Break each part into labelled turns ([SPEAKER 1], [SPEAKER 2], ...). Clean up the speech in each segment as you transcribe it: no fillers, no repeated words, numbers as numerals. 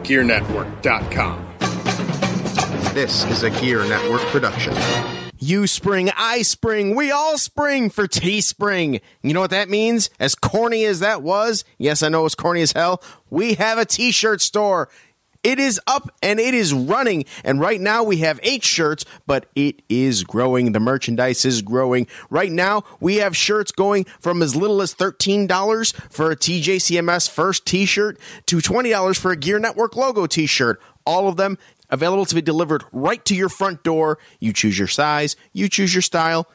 [SPEAKER 1] GearNetwork.com.
[SPEAKER 2] This is a Gear Network production.
[SPEAKER 3] You spring, I spring, we all spring for Teespring. You know what that means? As corny as that was, yes, I know it's corny as hell, we have a t-shirt store. It is up and it is running. And right now we have 8 shirts, but it is growing. The merchandise is growing. Right now we have shirts going from as little as $13 for a TJCMS first t-shirt to $20 for a Gear Network logo t-shirt. All of them available to be delivered right to your front door. You choose your size, you choose your style,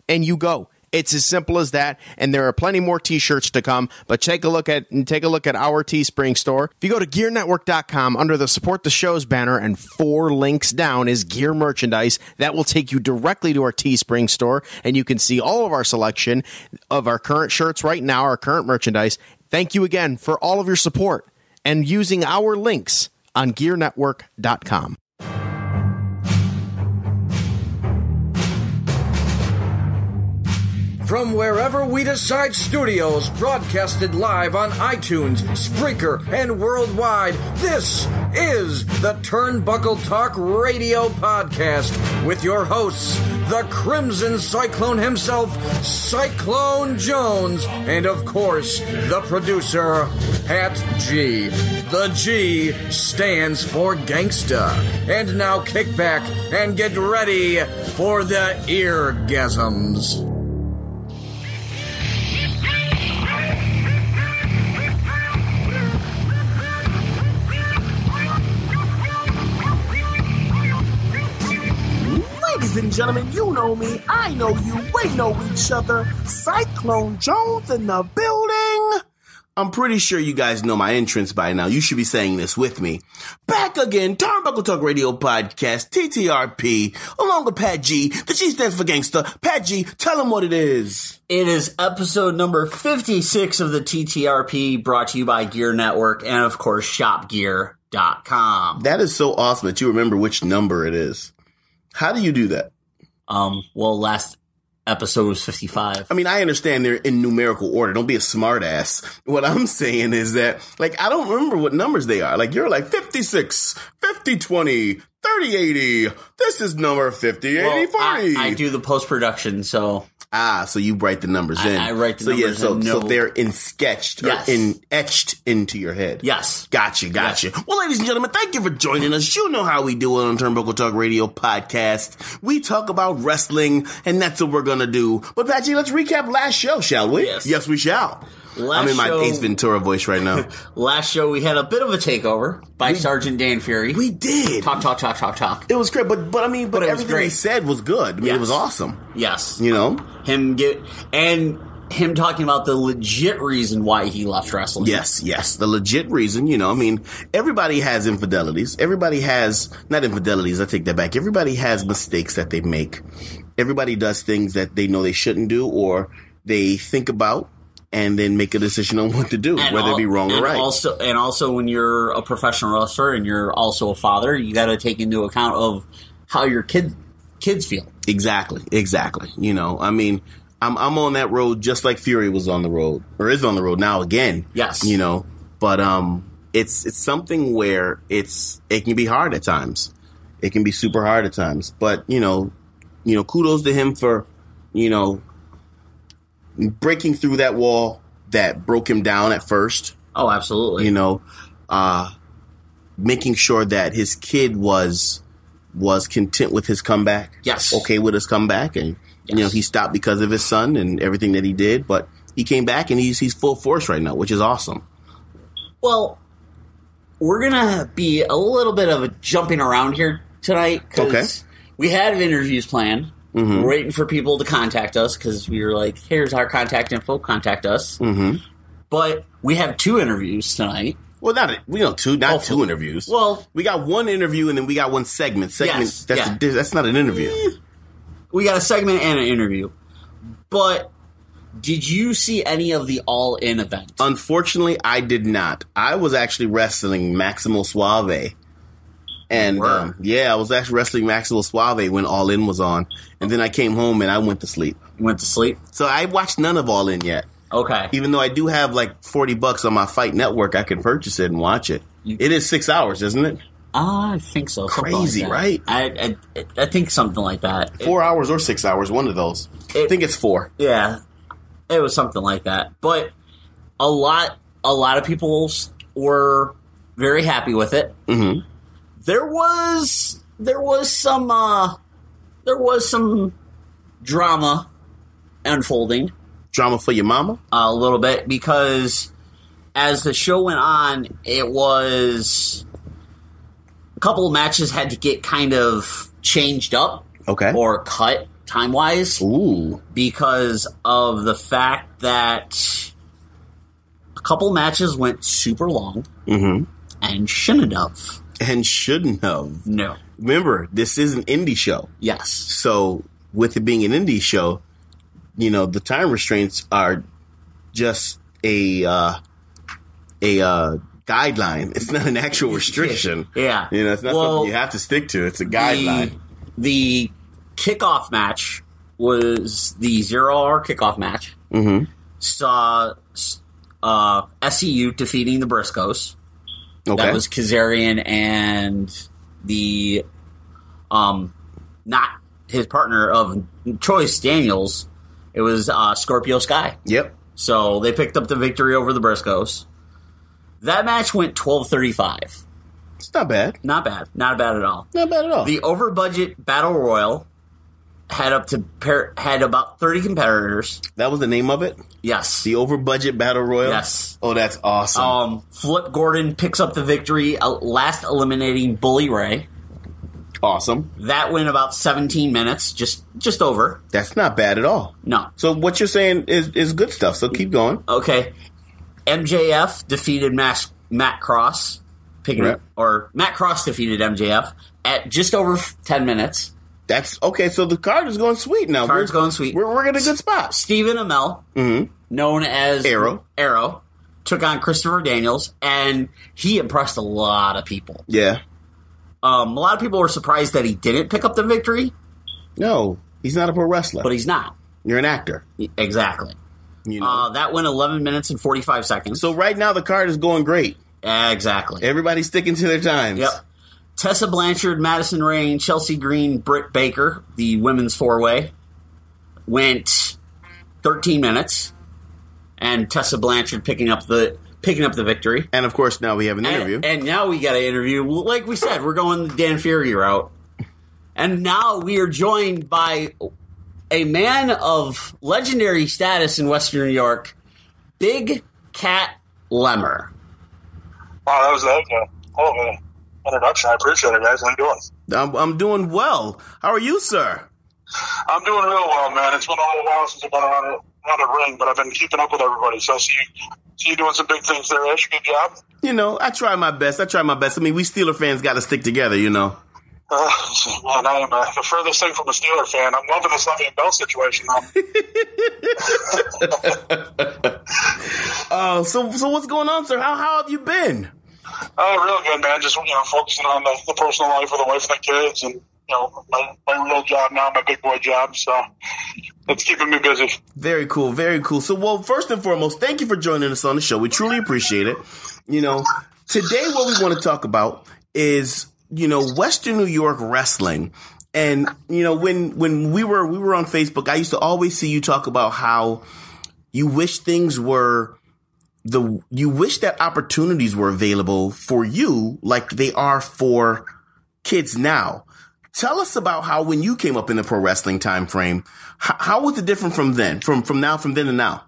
[SPEAKER 3] and you go. It's as simple as that, and there are plenty more t-shirts to come, but take a look at our Teespring store. If you go to GearNetwork.com, under the Support the Shows banner and 4 links down is Gear Merchandise. That will take you directly to our Teespring store, and you can see all of our selection of our current shirts right now, our current merchandise. Thank you again for all of your support and using our links on GearNetwork.com.
[SPEAKER 4] From wherever we decide studios, broadcasted live on iTunes, Spreaker, and worldwide, this is the Turnbuckle Talk Radio Podcast with your hosts, the Crimson Cyclone himself, Cyclone Jones, and of course, the producer, Pat G. The G stands for Gangsta. And now kick back and get ready for the eargasms.
[SPEAKER 5] Ladies and gentlemen, you know me, I know you, we know each other. Cyclone Jones in the building.
[SPEAKER 6] I'm pretty sure you guys know my entrance by now. You should be saying this with me. Back again, Turnbuckle Talk Radio Podcast, TTRP, along with Pat G. The G stands for Gangsta. Pat G, tell them what it is.
[SPEAKER 7] It is episode number 56 of the TTRP, brought to you by Gear Network and, of course, ShopGear.com.
[SPEAKER 6] That is so awesome that you remember which number it is. How do you do that?
[SPEAKER 7] Well, last episode was 55.
[SPEAKER 6] I mean, I understand they're in numerical order. Don't be a smartass. What I'm saying is that, like, I don't remember what numbers they are. Like, you're like 56, 50, 20, 30, 80. This is number 50, 80, 40.
[SPEAKER 7] I do the post-production, so...
[SPEAKER 6] So you write the numbers in.
[SPEAKER 7] I write the numbers in.
[SPEAKER 6] So they're sketched or etched into your head.
[SPEAKER 7] Yes.
[SPEAKER 6] Gotcha.
[SPEAKER 7] Yes.
[SPEAKER 6] Well, ladies and gentlemen, thank you for joining us. You know how we do it on Turnbuckle Talk Radio Podcast. We talk about wrestling, and that's what we're going to do. But, Patsy, let's recap last show, shall we?
[SPEAKER 7] Yes,
[SPEAKER 6] we shall. I'm in my Ace Ventura voice right now.
[SPEAKER 7] Last show, we had a bit of a takeover by Sergeant Dan Fury.
[SPEAKER 6] We did.
[SPEAKER 7] Talk.
[SPEAKER 6] It was great, but everything he said was good. I mean, It was awesome.
[SPEAKER 7] Yes.
[SPEAKER 6] You know?
[SPEAKER 7] Him talking about the legit reason why he left wrestling.
[SPEAKER 6] Yes. The legit reason, you know, I mean, everybody has infidelities. Everybody has, not infidelities, I take that back. Everybody has mistakes that they make. Everybody does things that they know they shouldn't do or they think about and then make a decision on what to do, whether it be wrong or right.
[SPEAKER 7] Also, when you're a professional wrestler and you're also a father, you got to take into account of how your kids feel.
[SPEAKER 6] Exactly. You know, I mean, I'm on that road just like Fury was on the road, or is on the road now again.
[SPEAKER 7] Yes.
[SPEAKER 6] You know, but it's something where it can be hard at times. It can be super hard at times. But, you know, kudos to him for, you know, breaking through that wall that broke him down at first.
[SPEAKER 7] Oh, absolutely.
[SPEAKER 6] You know, making sure that his kid was content with his comeback.
[SPEAKER 7] Yes.
[SPEAKER 6] Okay with his comeback. And, you know, he stopped because of his son and everything that he did. But he came back and he's full force right now, which is awesome.
[SPEAKER 7] Well, we're going to be a little bit of a jumping around here tonight. Because we had interviews planned. Mm-hmm. We're waiting for people to contact us because we were like, here's our contact info, contact us. Mm-hmm. But we have 2 interviews tonight.
[SPEAKER 6] Well, two interviews.
[SPEAKER 7] Well,
[SPEAKER 6] we got one interview and then we got one segment. That's not an interview.
[SPEAKER 7] We got a segment and an interview. But did you see any of the All In event?
[SPEAKER 6] Unfortunately, I did not. I was actually wrestling Maximo Suave. And, I was actually wrestling Maximo Suave when All In was on. And then I came home and I went to sleep.
[SPEAKER 7] You went to sleep?
[SPEAKER 6] So I watched none of All In yet.
[SPEAKER 7] Okay.
[SPEAKER 6] Even though I do have like $40 on my Fight Network, I can purchase it and watch it. It is 6 hours, isn't it?
[SPEAKER 7] I think so.
[SPEAKER 6] Crazy,
[SPEAKER 7] like
[SPEAKER 6] right?
[SPEAKER 7] I think something like that.
[SPEAKER 6] 4 hours or 6 hours, one of those. I think it's 4.
[SPEAKER 7] Yeah, it was something like that. But a lot of people were very happy with it.
[SPEAKER 6] Mm-hmm.
[SPEAKER 7] There was some drama unfolding.
[SPEAKER 6] Drama for your mama?
[SPEAKER 7] A little bit, because as the show went on, it was a couple of matches had to get kind of changed up, or cut time-wise.
[SPEAKER 6] Ooh.
[SPEAKER 7] Because of the fact that a couple matches went super long, and shouldn't have.
[SPEAKER 6] And shouldn't have.
[SPEAKER 7] No.
[SPEAKER 6] Remember, this is an indie show.
[SPEAKER 7] Yes.
[SPEAKER 6] So, with it being an indie show, the time restraints are just a guideline. It's not an actual restriction.
[SPEAKER 7] Yeah.
[SPEAKER 6] It's not something you have to stick to. It's a guideline.
[SPEAKER 7] The kickoff match was the 0-hour kickoff match.
[SPEAKER 6] Mm-hmm.
[SPEAKER 7] Saw SCU defeating the Briscoes.
[SPEAKER 6] Okay.
[SPEAKER 7] That was Kazarian and the not his partner of choice, Daniels. It was Scorpio Sky.
[SPEAKER 6] Yep.
[SPEAKER 7] So they picked up the victory over the Briscoes. That match went 12:35.
[SPEAKER 6] It's not bad.
[SPEAKER 7] Not bad. Not bad at all.
[SPEAKER 6] Not bad at all.
[SPEAKER 7] The over-budget Battle Royal had about 30 competitors.
[SPEAKER 6] That was the name of it?
[SPEAKER 7] Yes.
[SPEAKER 6] The over-budget Battle Royal?
[SPEAKER 7] Yes.
[SPEAKER 6] Oh, that's awesome.
[SPEAKER 7] Flip Gordon picks up the victory, last eliminating Bully Ray.
[SPEAKER 6] Awesome.
[SPEAKER 7] That went about 17 minutes, just over.
[SPEAKER 6] That's not bad at all.
[SPEAKER 7] No.
[SPEAKER 6] So what you're saying is good stuff, so keep going.
[SPEAKER 7] Okay. MJF defeated Matt Cross. Matt Cross defeated MJF at just over 10 minutes.
[SPEAKER 6] That's okay. So the card is going sweet now.
[SPEAKER 7] Card's going sweet.
[SPEAKER 6] We're in a good spot.
[SPEAKER 7] Stephen Amell, known as Arrow, took on Christopher Daniels, and he impressed a lot of people.
[SPEAKER 6] Yeah.
[SPEAKER 7] A lot of people were surprised that he didn't pick up the victory.
[SPEAKER 6] No, he's not a pro wrestler.
[SPEAKER 7] But he's not.
[SPEAKER 6] You're an actor.
[SPEAKER 7] Exactly. That went 11 minutes and 45 seconds.
[SPEAKER 6] So right now the card is going great.
[SPEAKER 7] Exactly.
[SPEAKER 6] Everybody's sticking to their times.
[SPEAKER 7] Yep. Tessa Blanchard, Madison Rayne, Chelsea Green, Britt Baker, the women's four-way, went 13 minutes, and Tessa Blanchard picking up the victory.
[SPEAKER 6] And of course, now we have an interview.
[SPEAKER 7] And now we got an interview. Like we said, we're going the Dan Fury route. And now we are joined by a man of legendary status in Western New York, Big Cat Lemmer.
[SPEAKER 1] Wow, that was a hell of an introduction. I appreciate it, guys. How you doing?
[SPEAKER 6] I'm doing well. How are you, sir?
[SPEAKER 1] I'm doing real well, man. It's been a little while since I've been around a ring, but I've been keeping up with everybody. So I see you doing some big things there, Ish. Good job.
[SPEAKER 6] I try my best. I mean, we Steeler fans got to stick together,
[SPEAKER 1] Man, I am the furthest thing from a Steeler fan. I'm loving this Le'Veon Bell situation,
[SPEAKER 6] though. So what's going on, sir? How have you been?
[SPEAKER 1] Real good, man. Just focusing on the personal life with the wife and the kids, and my real job now, my big boy job. So it's keeping me busy.
[SPEAKER 6] Very cool, very cool. So, well, first and foremost, thank you for joining us on the show. We truly appreciate it. Today what we want to talk about is Western New York wrestling. And when we were on Facebook, I used to always see you talk about how you wish you wish that opportunities were available for you like they are for kids now. Tell us about how when you came up in the pro wrestling time frame, how was it different from then, from then to now?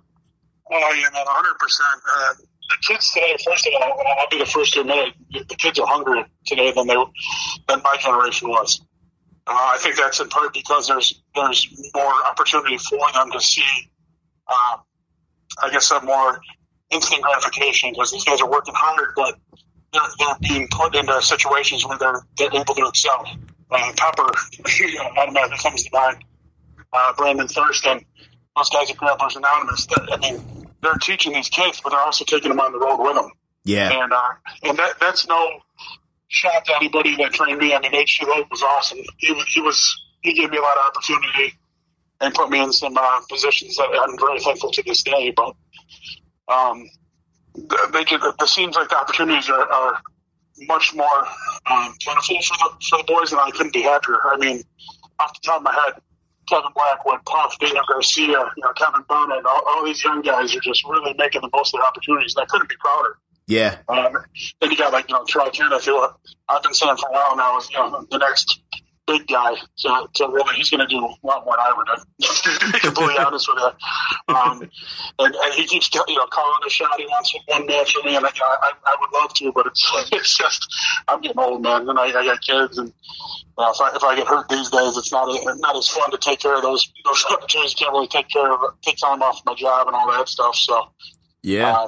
[SPEAKER 1] Oh yeah, man, 100%. The kids today, first of all, I'll be the first to admit it, the kids are hungrier today than my generation was. I think that's in part because there's more opportunity for them to see, I guess, a more instant gratification, because these guys are working hard, but they're being put into situations where they're able to excel. Pepper automatically comes to mind. Brandon Thurston, those guys at Grapplers Anonymous. They're teaching these kids, but they're also taking them on the road with them.
[SPEAKER 6] Yeah,
[SPEAKER 1] and that's no shot to anybody that trained me. I mean, H.G. Lope was awesome. He gave me a lot of opportunity and put me in some positions that I'm very thankful to this day. But it seems like the opportunities are much more plentiful for the boys, and I couldn't be happier. I mean, off the top of my head, Kevin Blackwood, Puff, Daniel Garcia, Kevin Burnett, all these young guys are just really making the most of their opportunities, and I couldn't be prouder.
[SPEAKER 6] Yeah.
[SPEAKER 1] Then you got Troy Kenneth, who I've been saying for a while now is the next big guy. So really, he's going to do a lot more than I would. To be completely honest with you. And he keeps calling a shot. He wants one match for me, and I would love to, but it's just I'm getting old, man, and I got kids, and if I get hurt these days, it's not as fun to take care of those opportunities. Can't really take time off my job and all that stuff. So
[SPEAKER 6] yeah.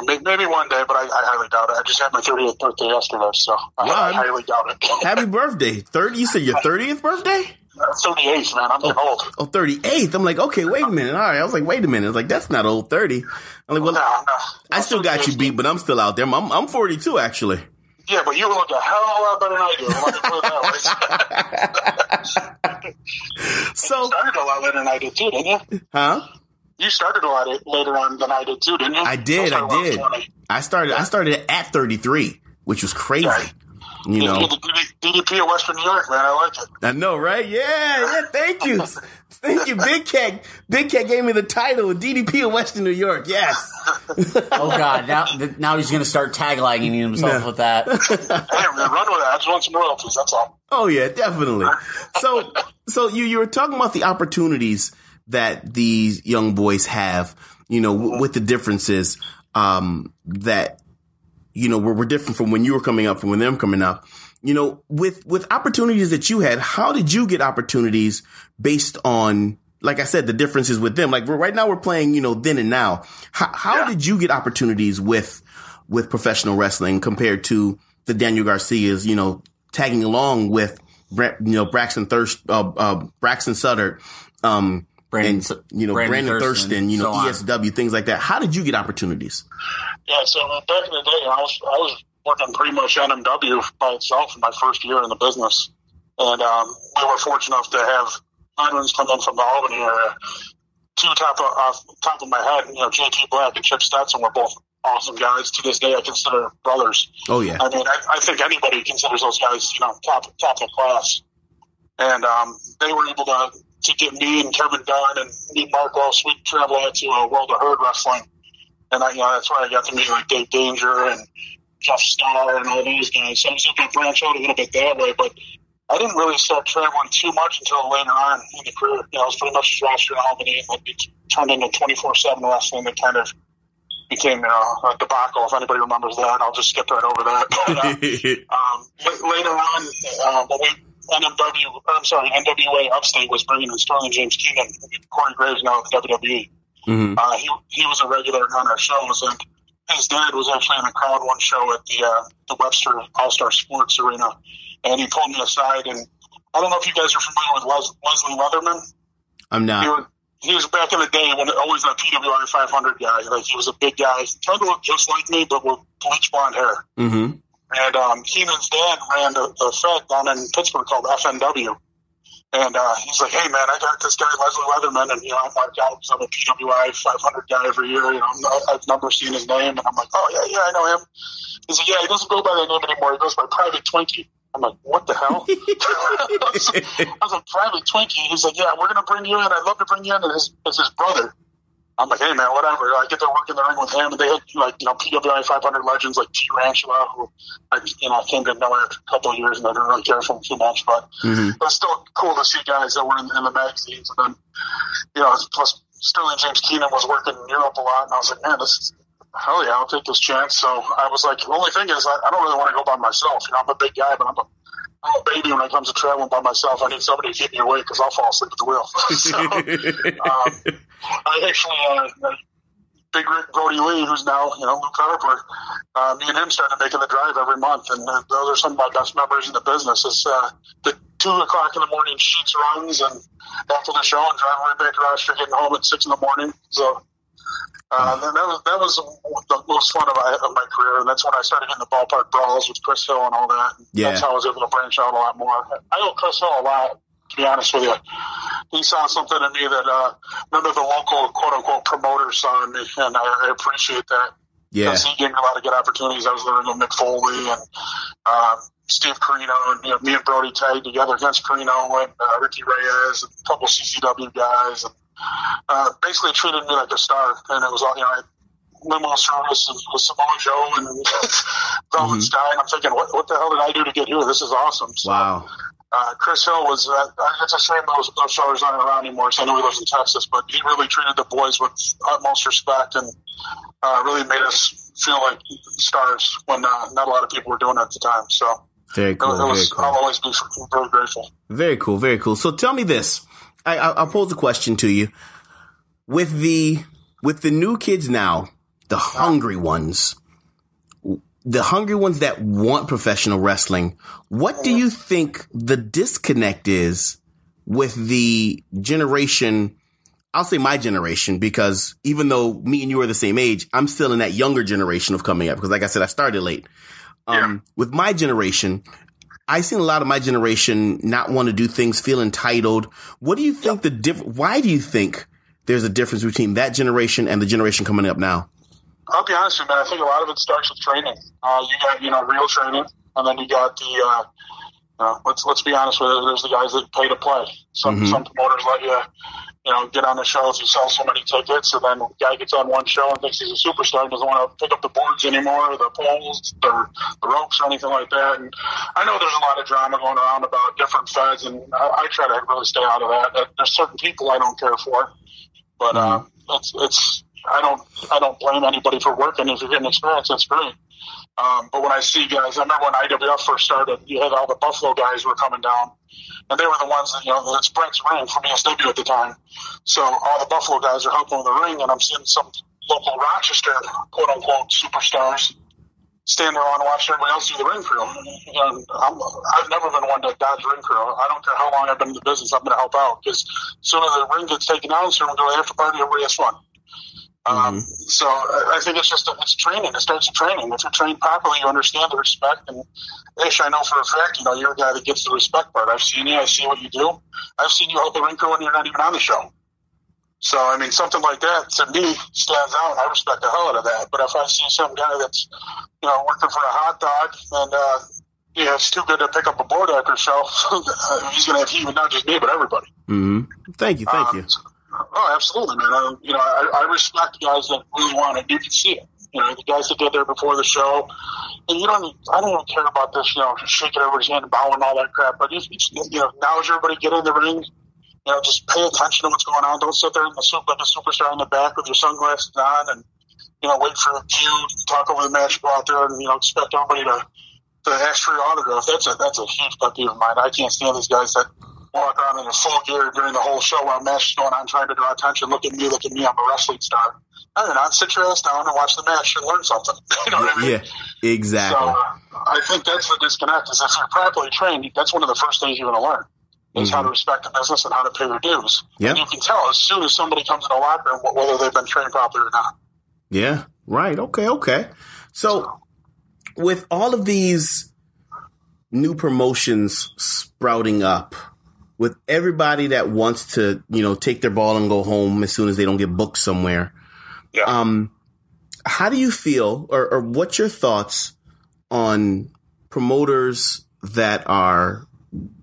[SPEAKER 1] Maybe one day, but I highly doubt it. I just had my 30th birthday yesterday, so I highly doubt it.
[SPEAKER 6] Happy birthday. 30? You said your 30th birthday?
[SPEAKER 1] 38th, man. I'm getting old.
[SPEAKER 6] Oh, 38th. I'm like, okay, wait a minute. All right. I was like, wait a minute. I was like, that's not old 30. I'm like, well, no. I still got you beat, but I'm still out there. I'm 42, actually. Yeah, but you look a hell of a lot better than I do. Let me put it that way. So, you started a lot later than I did, too, didn't you? Huh?
[SPEAKER 1] You started a lot later on than I did too, didn't you?
[SPEAKER 6] I did. I started at 33, which was crazy. Right.
[SPEAKER 1] The DDP of Western New York, man. I like it.
[SPEAKER 6] I know, right? Yeah. Thank you. Thank you. Big Cat gave me the title, DDP of Western New York. Yes.
[SPEAKER 7] Oh, God. Now he's going to start taglining himself with that.
[SPEAKER 1] Hey, man, run with that. I just want some royalties. That's all.
[SPEAKER 6] Oh, yeah, definitely. So you were talking about the opportunities that these young boys have, with the differences that, were different from when you were coming up, from when them coming up. With opportunities that you had, how did you get opportunities based on, like I said, the differences with them? Like right now we're playing, then and now. How did you get opportunities with professional wrestling compared to the Daniel Garcias, tagging along with, Braxton Sutter, Brandon Thurston, so ESW, things like that. How did you get opportunities?
[SPEAKER 1] Yeah, so back in the day, I was working pretty much NMW by itself in my first year in the business. And we were fortunate enough to have veterans come in from the Albany area. Two top of my head, JT Black and Chip Stetson were both awesome guys. To this day, I consider brothers.
[SPEAKER 6] Oh, yeah.
[SPEAKER 1] I mean, I think anybody considers those guys, top of the class. And they were able to get me and Kevin Dunn and me, Marco, sweet travel out to World of Herd Wrestling. And that's where I got to meet like Dave Danger and Jeff Starr and all those guys. So I was able to branch out a little bit that way, but I didn't really start traveling too much until later on in the career. I was pretty much just rostered in Albany, and it turned into 24/7 wrestling that kind of became a debacle. If anybody remembers that, I'll just skip right over that. But, later on, NWA Upstate was bringing in Sterling James Keenan, Corey Graves now at the WWE. Mm-hmm. He was a regular on our shows, and his dad was actually in the crowd one show at the Webster All-Star Sports Arena, and he pulled me aside, and I don't know if you guys are familiar with Leslie Leatherman. I'm not. He was back in the day when always a PWI 500 guy. Like, he was a big guy. He tried to look just like me, but with bleach blonde hair. Mm-hmm. And Keenan's dad ran the Fed down in Pittsburgh called FNW. And he's like, hey, man, I got this guy, Leslie Leatherman, and, I mark out because I'm a PWI 500 guy every year. I've never seen his name. And I'm like, oh, yeah, I know him. He's like, yeah, he doesn't go by that name anymore. He goes by Private Twinkie. I'm like, what the hell? I was like, Private Twinkie. He's like, yeah, we're going to bring you in. I'd love to bring you in as his brother. I'm like, hey, man, whatever. I get to work in the ring with him. And they had, PWI 500 legends like T. Ranchula, who I came to know after a couple of years, and I didn't really care for him too much. But it was still cool to see guys that were in the magazines. And then, plus Sterling James Keenan was working in Europe a lot. And I was like, man, hell yeah, I'll take this chance. So I was like, the only thing is I don't really want to go by myself. I'm a big guy, but I'm a baby when it comes to traveling by myself. I need somebody to keep me awake because I'll fall asleep at the wheel. So I actually, Big Rick Brody Lee, who's now, Luke Harper, me and him started making the drive every month. And those are some of my best memories in the business. It's the 2 o'clock in the morning sheets runs, and after the show and driving right back to Rochester, getting home at 6 in the morning. So that was the most fun of my career, and that's when I started getting the ballpark brawls with Chris Hill and all that. Yeah. That's how I was able to branch out a lot more. I owe Chris Hill a lot, to be honest with you. He saw something in me that none of the local quote-unquote promoters saw in me, and I appreciate that.
[SPEAKER 6] Yeah.
[SPEAKER 1] Because he gave me a lot of good opportunities. I was there with Mick Foley and Steve Carino, and me and Brody tagged together against Carino and Ricky Reyes and a couple CCW guys, and basically treated me like a star. And it was all, limo service with Samoa Joe and Velvet Sky, and I'm thinking, what the hell did I do to get here? This is awesome. So,
[SPEAKER 6] wow.
[SPEAKER 1] Chris Hill was, it's a shame those shows aren't around anymore, so I know he lives in Texas, but he really treated the boys with utmost respect and really made us feel like stars when not a lot of people were doing it at the time. So
[SPEAKER 6] very cool.
[SPEAKER 1] I'll always be very grateful.
[SPEAKER 6] Very cool. Very cool. So tell me this. I'll pose a question to you. With the new kids now, the hungry ones that want professional wrestling, what do you think the disconnect is with the generation? I'll say my generation, because even though me and you are the same age, I'm still in that younger generation of coming up, because like I said, I started late. With my generation, I've seen a lot of my generation not want to do things, feel entitled. What do you think why do you think there's a difference between that generation and the generation coming up now?
[SPEAKER 1] I'll be honest with you, man. I think a lot of it starts with training. You got, real training, and then you got the, let's be honest with it, there's the guys that pay to play. Some promoters let you, get on the show if you sell so many tickets, and then the guy gets on one show and thinks he's a superstar and doesn't want to pick up the boards anymore, or the poles, or the ropes, or anything like that. And I know there's a lot of drama going around about different feds, and I try to really stay out of that. There's certain people I don't care for, but it's I don't blame anybody for working. If you're getting experience, that's great. But when I see guys, I remember when IWF first started, you had all the Buffalo guys were coming down, and they were the ones that, it's Brent's ring from ESW at the time. So all the Buffalo guys are helping with the ring, and I'm seeing some local Rochester, quote unquote, superstars stand around and watch everybody else do the ring crew. And I've never been one to dodge ring crew. I don't care how long I've been in the business, I'm going to help out, because as soon as the ring gets taken out, so we're going to after party, everybody has fun. So I think it's training. It starts with training. If you're trained properly, you understand the respect. And Ish, I know for a fact, you're a guy that gets the respect part. I've seen you. I see what you do. I've seen you help the ring crew when you're not even on the show. So, something like that to me stands out. I respect the hell out of that. But if I see some guy that's, working for a hot dog and, it's too good to pick up a board after show, he's going to have heat with not just me, but everybody.
[SPEAKER 6] Mm-hmm. Thank you.
[SPEAKER 1] Oh, absolutely, man. I respect guys that really want it. You can see it. The guys that get there before the show. And I don't even care about this, shaking everybody's hand and bowing and all that crap. But, now as everybody get in the ring, just pay attention to what's going on. Don't sit there like a superstar in the back with your sunglasses on and, wait for a cue, talk over the match, go out there and, expect everybody to ask for your autograph. That's a huge pet peeve of mine. I can't stand these guys that walk around in a full gear during the whole show while a match is going on, trying to draw attention. Look at me, I'm a wrestling star. No, you're not. Sit your ass down and watch the match and learn something. You know what I mean?
[SPEAKER 6] Yeah, exactly.
[SPEAKER 1] So I think that's the disconnect, is if you're properly trained, that's one of the first things you're going to learn, is how to respect the business and how to pay your dues.
[SPEAKER 6] Yeah.
[SPEAKER 1] And you can tell as soon as somebody comes in the locker room whether they've been trained properly or not.
[SPEAKER 6] Yeah, right. Okay. So with all of these new promotions sprouting up, with everybody that wants to, take their ball and go home as soon as they don't get booked somewhere. Yeah. How do you feel, or what's your thoughts on promoters that are,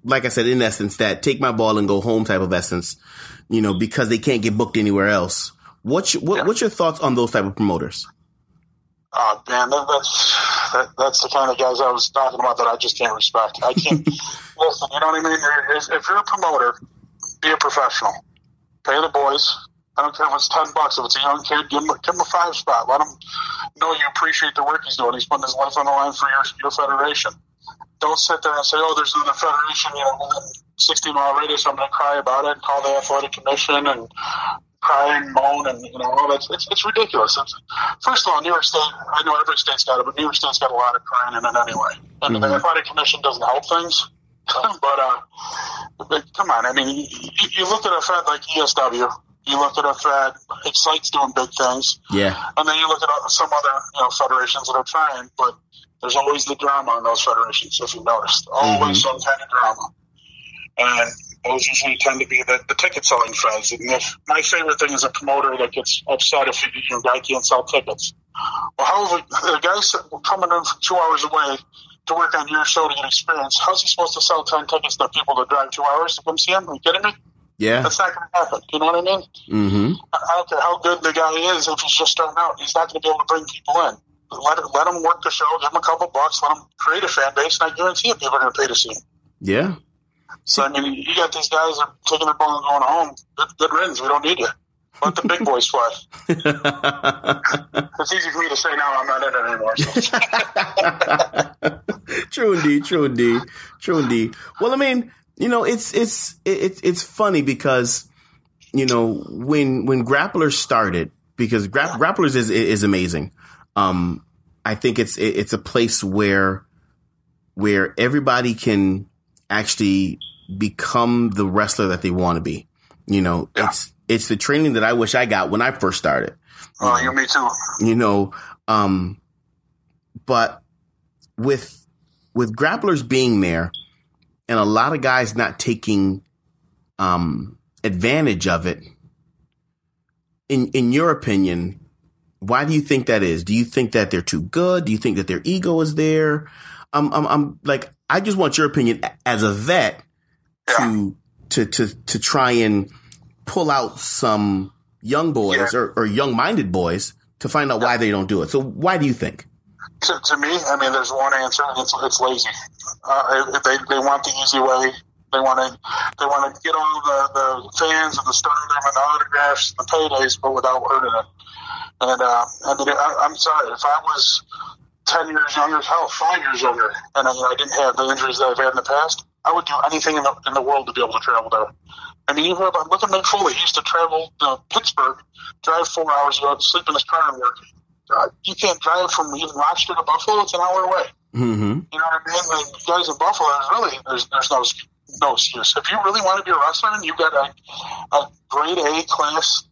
[SPEAKER 6] like I said, in essence, that take my ball and go home type of essence, because they can't get booked anywhere else? What's your thoughts on those type of promoters?
[SPEAKER 1] Oh, man, that's the kind of guys I was talking about that I just can't respect. I can't listen. You know what I mean? If you're a promoter, be a professional. Pay the boys. I don't care if it's $10. If it's a young kid, give him a 5 spot. Let him know you appreciate the work he's doing. He's putting his life on the line for your federation. Don't sit there and say, "Oh, there's another federation, within 60-mile radius. I'm going to cry about it and call the athletic commission and cry and moan and all that." It's ridiculous. First of all, New York State, I know every state's got it, but New York State's got a lot of crying in it anyway. And the athletic commission doesn't help things. But come on, you look at a fed like ESW, you look at a fed, Excite's doing big things. Yeah. And then you look at some other federations that are trying, but there's always the drama in those federations, if you noticed. Always some kind of drama. And those usually tend to be the ticket selling feds. And my favorite thing is a promoter that gets upset if your guy can't sell tickets. Well, how the guy's coming in from 2 hours away to work on your show to get experience? How's he supposed to sell 10 tickets to people to drive 2 hours to come see him? Are you kidding me?
[SPEAKER 6] Yeah.
[SPEAKER 1] That's not going to happen. You know what I mean?
[SPEAKER 6] Mm-hmm.
[SPEAKER 1] I don't care how good the guy is if he's just starting out. He's not going to be able to bring people in. Let him work the show, give him a couple bucks, let him create a fan base, and I guarantee you people are going to pay to see him.
[SPEAKER 6] Yeah.
[SPEAKER 1] So, I mean, you got these guys that are taking their ball and going home. Good riddance. We don't need you. Let the big boys play. It's easy for me to say now. I'm not in it anymore. So.
[SPEAKER 6] True indeed. Well, I mean, it's funny because, when Grapplers started, because Grapplers is amazing. I think it's a place where everybody can actually become the wrestler that they want to be. It's the training that I wish I got when I first started.
[SPEAKER 1] Oh, you, me too.
[SPEAKER 6] But with Grapplers being there and a lot of guys not taking advantage of it, in your opinion, why do you think that is? Do you think that they're too good? Do you think that their ego is there? I'm like, I just want your opinion as a vet to try and pull out some young boys or young-minded boys to find out why they don't do it. So why do you think?
[SPEAKER 1] To me, I mean, there's one answer, and it's lazy. They want the easy way. They want to get all the fans and the stardom and the autographs and the paydays, but without earning it. And I mean, I'm sorry, if I was 10 years younger, 5 years younger, and I didn't have the injuries that I've had in the past, I would do anything in the world to be able to travel there. I mean, look at Mick Foley. He used to travel to Pittsburgh, drive 4 hours, go sleep in his car and work. You can't drive from even Rochester to Buffalo. It's an hour away.
[SPEAKER 6] Mm-hmm.
[SPEAKER 1] You know what I mean? The guys in Buffalo, there's no excuse. If you really want to be a wrestler and you've got a grade A class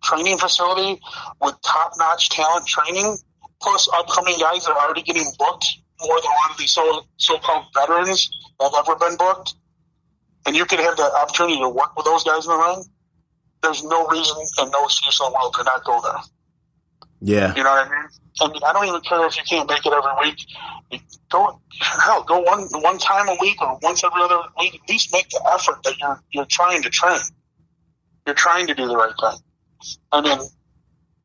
[SPEAKER 1] training facility with top-notch talent training, plus upcoming guys that are already getting booked more than a lot of these so-called veterans that have ever been booked, and you could have the opportunity to work with those guys in the ring, there's no reason and no excuse in the world to not go there.
[SPEAKER 6] Yeah.
[SPEAKER 1] You know what I mean? I mean, I don't even care if you can't make it every week. Go one time a week or once every other week. At least make the effort that you're trying to train. You're trying to do the right thing. I mean,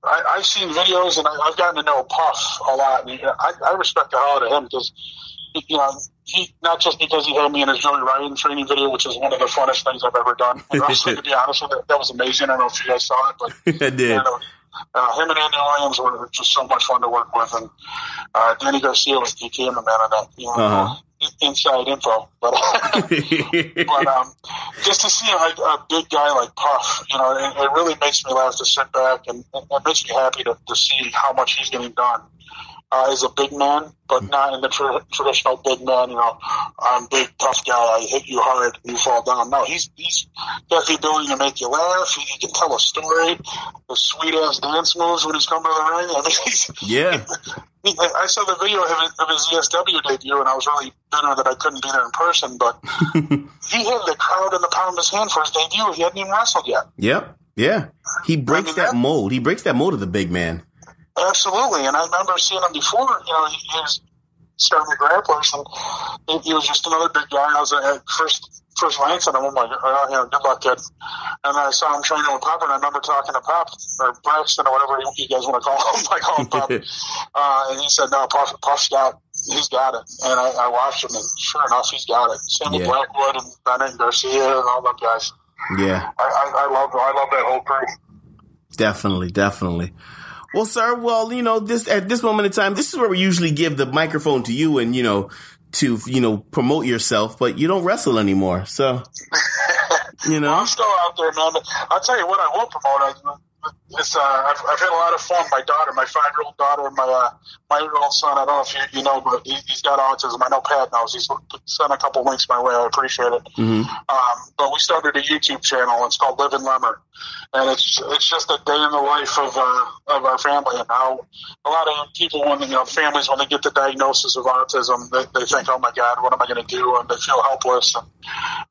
[SPEAKER 1] I've seen videos and I've gotten to know Puff a lot. And I respect the hell out of him because, he not just because he had me in his Joey Ryan training video, which is one of the funnest things I've ever done. And also, to be honest with you, that was amazing. I don't know if you guys saw it, but
[SPEAKER 6] I did.
[SPEAKER 1] Him and Andy Williams were just so much fun to work with, and Danny Garcia was the cameraman on that. Inside info, but just to see a big guy like Puff, it really makes me laugh to sit back, and it makes me happy to see how much he's getting done. As a big man, but not in the traditional big man, I'm big, tough guy, I hit you hard, you fall down. No, he's got the ability to make you laugh. He can tell a story, the sweet-ass dance moves when he's coming to the ring. I mean, I saw the video of his ESW debut, and I was really bitter that I couldn't be there in person, but he had the crowd in the palm of his hand for his debut. He hadn't even wrestled yet.
[SPEAKER 6] Yep, yeah. He breaks that mold. He breaks that mold of the big man.
[SPEAKER 1] Absolutely, and I remember seeing him before. He was starting the Grapplers, and he was just another big guy. I was at first glance at him. I'm like, good luck, kid. And I saw him training with Pop, and I remember talking to Pop or Braxton or whatever you guys want to call him. I call him Pop, and he said, "No, Puff's got it." And I watched him, and sure enough, he's got it. Same with Blackwood and Bennett and Garcia and all them guys.
[SPEAKER 6] Yeah,
[SPEAKER 1] I love that whole crew.
[SPEAKER 6] Definitely. Well, sir, at this moment in time, this is where we usually give the microphone to you and, to promote yourself, but you don't wrestle anymore. So,
[SPEAKER 1] Well, I'm still out there, man. But I'll tell you what I will promote. I've had a lot of fun. My daughter, my 5-year-old daughter, and my 8-year-old son, I don't know if you know, but he's got autism. I know Pat knows. He's sent a couple links my way. I appreciate it.
[SPEAKER 6] Mm-hmm.
[SPEAKER 1] But we started a YouTube channel. It's called Lemmer. And it's just a day in the life of our family, and how a lot of people, families, when they get the diagnosis of autism, they think, oh my God, what am I going to do? And they feel helpless. And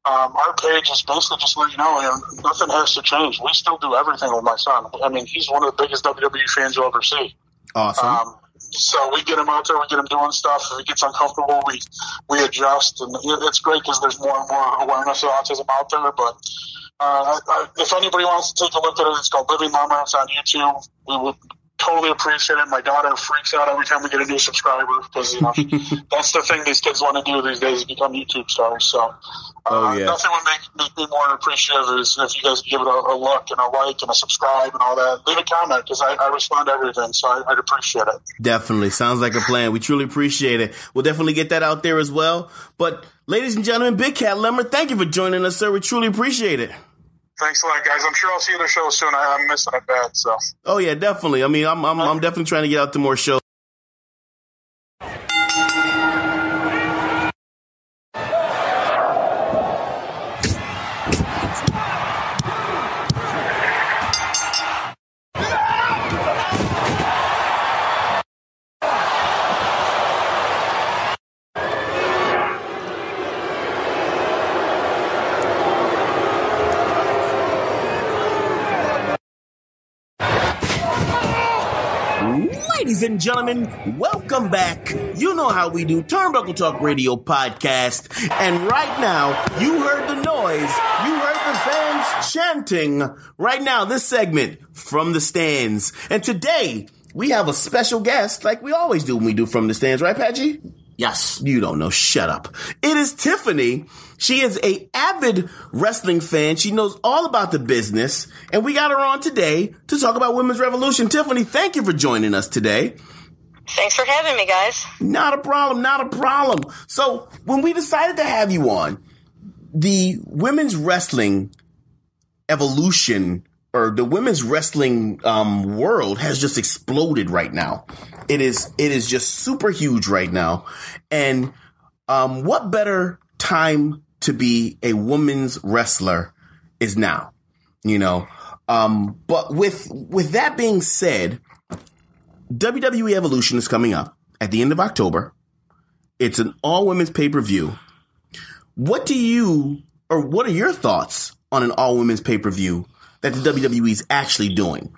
[SPEAKER 1] our page is basically just letting you know, nothing has to change. We still do everything with my son. I mean, he's one of the biggest WWE fans you'll ever see.
[SPEAKER 6] Awesome.
[SPEAKER 1] So we get him out there, we get him doing stuff. If he gets uncomfortable, we adjust, and it's great because there's more and more awareness of autism out there. But if anybody wants to take a look at it, it's called Living Lemmer. It's on YouTube. We would totally appreciate it. My daughter freaks out every time we get a new subscriber because that's the thing these kids want to do these days is become YouTube stars. So nothing would make me more appreciative is if you guys give it a look and a like and a subscribe and all that. Leave a comment because I respond to everything, so I'd appreciate it.
[SPEAKER 6] Definitely. Sounds like a plan. We truly appreciate it. We'll definitely get that out there as well. But ladies and gentlemen, Big Cat Lemmar, thank you for joining us, sir. We truly appreciate it.
[SPEAKER 1] Thanks a lot, guys. I'm sure I'll see you at the show soon. I'm missing it bad, so.
[SPEAKER 6] Oh yeah, definitely. I mean, I'm definitely trying to get out to more shows. Ladies and gentlemen, welcome back. You know how we do Turnbuckle Talk Radio podcast. And right now, you heard the noise. You heard the fans chanting. Right now, this segment, From the Stands. And today, we have a special guest like we always do when we do From the Stands. Right, Patchy?
[SPEAKER 7] Yes.
[SPEAKER 6] You don't know. Shut up. It is Tiffany. She is a avid wrestling fan. She knows all about the business. And we got her on today to talk about Women's Revolution. Tiffany, thank you for joining us today.
[SPEAKER 8] Thanks for having me, guys.
[SPEAKER 6] Not a problem. Not a problem. So when we decided to have you on, the Women's Wrestling Evolution or the women's wrestling world has just exploded right now. It is just super huge right now. And what better time to be a women's wrestler is now, you know. But with that being said, WWE Evolution is coming up at the end of October. It's an all-women's pay-per-view. What are your thoughts on an all-women's pay-per-view that the WWE is actually doing?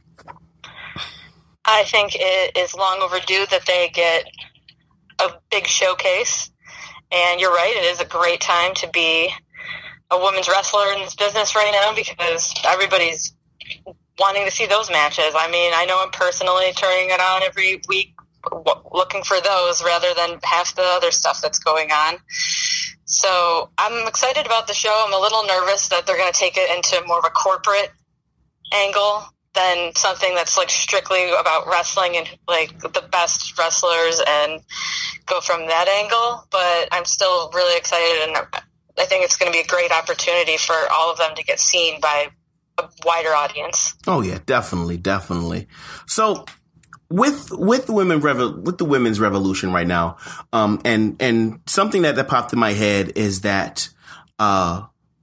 [SPEAKER 8] I think it is long overdue that they get a big showcase. And you're right, it is a great time to be a women's wrestler in this business right now because everybody's wanting to see those matches. I mean, I know I'm personally turning it on every week looking for those rather than half the other stuff that's going on. So I'm excited about the show. I'm a little nervous that they're going to take it into more of a corporate angle than something that's like strictly about wrestling and like the best wrestlers and go from that angle. But I'm still really excited, and I think it's going to be a great opportunity for all of them to get seen by a wider audience.
[SPEAKER 6] Oh yeah, definitely. So with the women's revolution right now, and something that popped in my head is that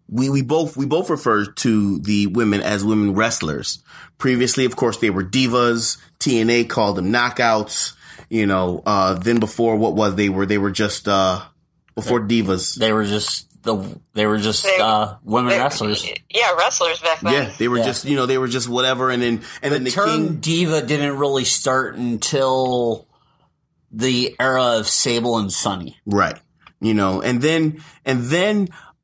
[SPEAKER 6] we both refer to the women as women wrestlers. Previously, of course, they were divas. TNA called them knockouts. You know, then before they were just before divas.
[SPEAKER 7] They were just women wrestlers.
[SPEAKER 8] Yeah, wrestlers back then.
[SPEAKER 6] Yeah, they were just whatever. And then the
[SPEAKER 7] term diva didn't really start until the era of Sable and Sunny.
[SPEAKER 6] Right. You know, and then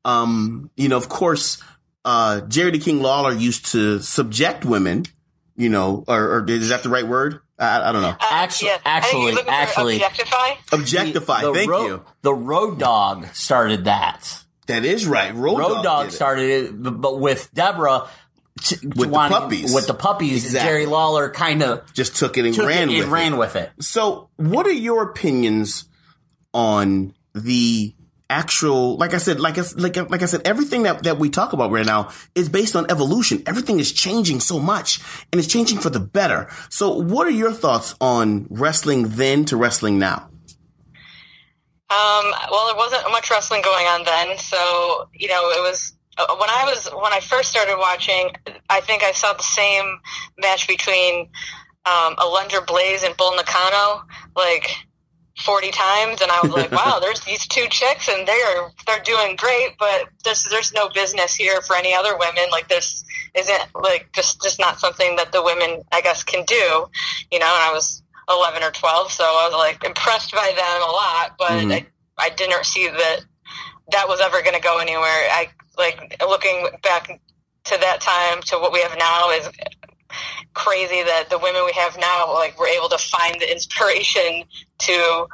[SPEAKER 6] you know, of course, Jerry the King Lawler used to subject women, you know, or is that the right word? I don't know.
[SPEAKER 7] Actually,
[SPEAKER 8] objectify.
[SPEAKER 6] Thank you.
[SPEAKER 7] The Road Dogg started that.
[SPEAKER 6] That is right. Road
[SPEAKER 7] Dogg started it, but with Deborah.
[SPEAKER 6] With the puppies,
[SPEAKER 7] exactly. Jerry Lawler kind of
[SPEAKER 6] just took it and ran with it. So, what are your opinions on the actual, like I said, everything that we talk about right now is based on evolution. Everything is changing so much, and it's changing for the better. So what are your thoughts on wrestling then to wrestling now?
[SPEAKER 8] Well, there wasn't much wrestling going on then, so, you know, it was, when I first started watching, I think I saw the same match between, Alundra Blaze and Bull Nakano, like, 40 times, and I was like, wow, there's these two chicks and they're doing great, but there's no business here for any other women. Like, this isn't like just not something that the women, I guess, can do, you know. And I was 11 or 12. So I was like impressed by them a lot, but I didn't see that was ever going to go anywhere. I like looking back to that time to what we have now is crazy that the women we have now, like, we're able to find the inspiration to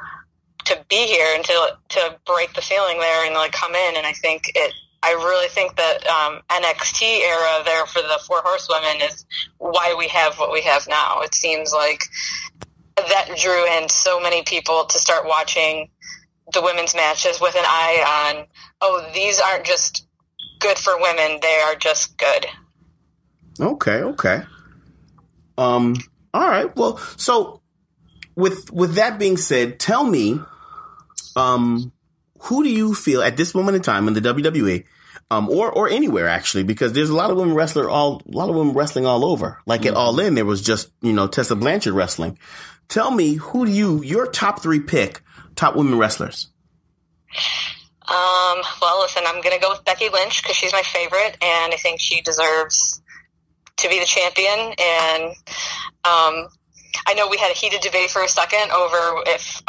[SPEAKER 8] be here and to break the ceiling there and like come in. And I really think that NXT era there for the 4 Horsewomen is why we have what we have now. It seems like that drew in so many people to start watching the women's matches with an eye on, oh, these aren't just good for women, they are just good.
[SPEAKER 6] Okay. All right. Well, so with that being said, tell me, who do you feel at this moment in time in the WWE, or anywhere actually, because there's a lot of women wrestling all over. Like at All In, there was just, Tessa Blanchard wrestling. Tell me, your top 3 top women wrestlers?
[SPEAKER 8] Well, listen, I'm going to go with Becky Lynch because she's my favorite, and I think she deserves to be the champion. And I know we had a heated debate for a second over if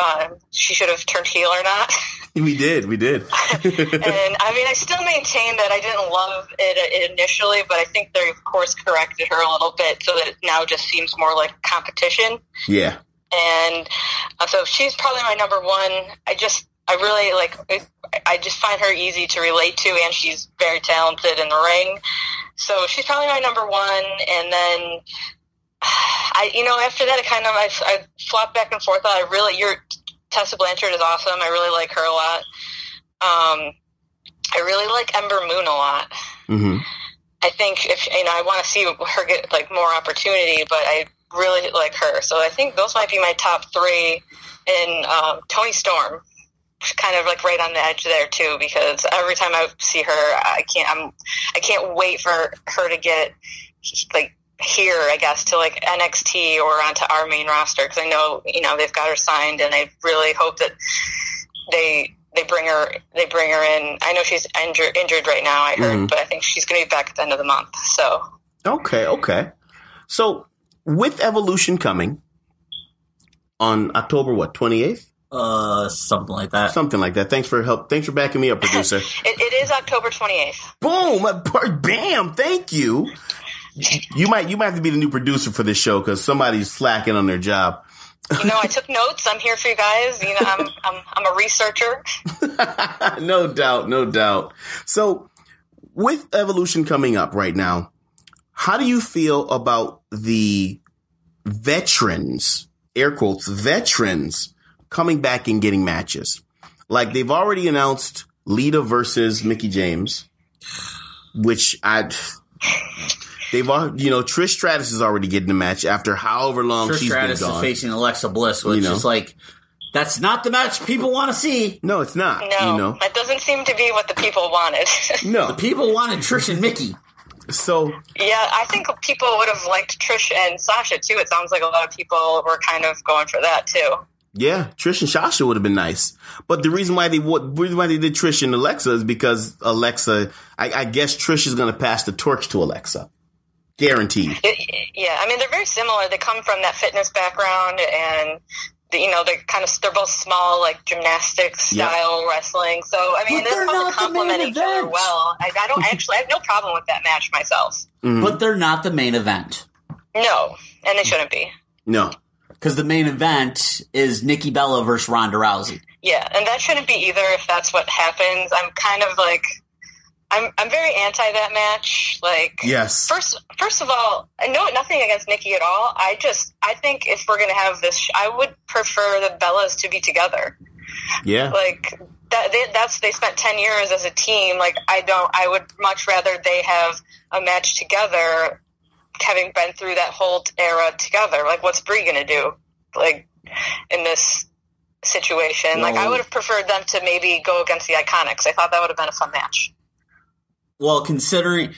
[SPEAKER 8] she should have turned heel or not.
[SPEAKER 6] We did.
[SPEAKER 8] And I mean, I still maintain that I didn't love it initially, but I think they, of course, corrected her a little bit so that it now just seems more like competition.
[SPEAKER 6] Yeah.
[SPEAKER 8] And so she's probably my number 1. I really I just find her easy to relate to, and she's very talented in the ring. So she's probably my number 1. And then after that, I flop back and forth. Tessa Blanchard is awesome. I really like her a lot. I really like Ember Moon a lot. Mm-hmm. I think if I want to see her get like more opportunity, but I really like her. So I think those might be my top 3. And Toni Storm, kind of like right on the edge there too, because every time I see her, I can't wait for her to get like here, I guess, to like NXT or onto our main roster, because I know they've got her signed, and I really hope that they bring her in. I know she's injured right now, I heard, but I think she's going to be back at the end of the month. So
[SPEAKER 6] okay. So with Evolution coming on October 28th?
[SPEAKER 7] Something like that.
[SPEAKER 6] Thanks for backing me up, producer.
[SPEAKER 8] It is October 28th.
[SPEAKER 6] Boom! Bam! Thank you. You might have to be the new producer for this show because somebody's slacking on their job.
[SPEAKER 8] I took notes. I'm here for you guys. I'm a researcher.
[SPEAKER 6] No doubt. So, with Evolution coming up right now, how do you feel about the veterans, air quotes, veterans, coming back and getting matches? Like, they've already announced Lita versus Mickie James, which Trish Stratus is already getting the match after however long she's been gone.
[SPEAKER 7] Trish Stratus is facing Alexa Bliss, which is like, that's not the match people want to see.
[SPEAKER 6] No, it's not.
[SPEAKER 8] No, that doesn't seem to be what the people wanted.
[SPEAKER 6] No.
[SPEAKER 7] The people wanted Trish and Mickie.
[SPEAKER 6] So
[SPEAKER 8] yeah, I think people would have liked Trish and Sasha too. It sounds like a lot of people were kind of going for that too.
[SPEAKER 6] Yeah, Trish and Sasha would have been nice. But the reason why they did Trish and Alexa is because Alexa, I guess Trish is going to pass the torch to Alexa. Guaranteed.
[SPEAKER 8] Yeah, I mean, they're very similar. They come from that fitness background, and they're both small, like gymnastics style wrestling. So I mean, they're supposed to complement each other well. I have no problem with that match myself.
[SPEAKER 7] Mm-hmm. But they're not the main event.
[SPEAKER 8] No, and they shouldn't be.
[SPEAKER 6] No,
[SPEAKER 7] because the main event is Nikki Bella versus Ronda Rousey.
[SPEAKER 8] Yeah, and that shouldn't be either. If that's what happens, I'm kind of like. I'm very anti that match. Like,
[SPEAKER 6] yes.
[SPEAKER 8] First of all, I know nothing against Nikki at all. I think if we're gonna have this, I would prefer the Bellas to be together.
[SPEAKER 6] Yeah.
[SPEAKER 8] Like they spent 10 years as a team. Like I would much rather they have a match together, having been through that whole era together. Like, what's Brie gonna do? Like in this situation, like I would have preferred them to maybe go against the Iconics. I thought that would have been a fun match.
[SPEAKER 7] Well, considering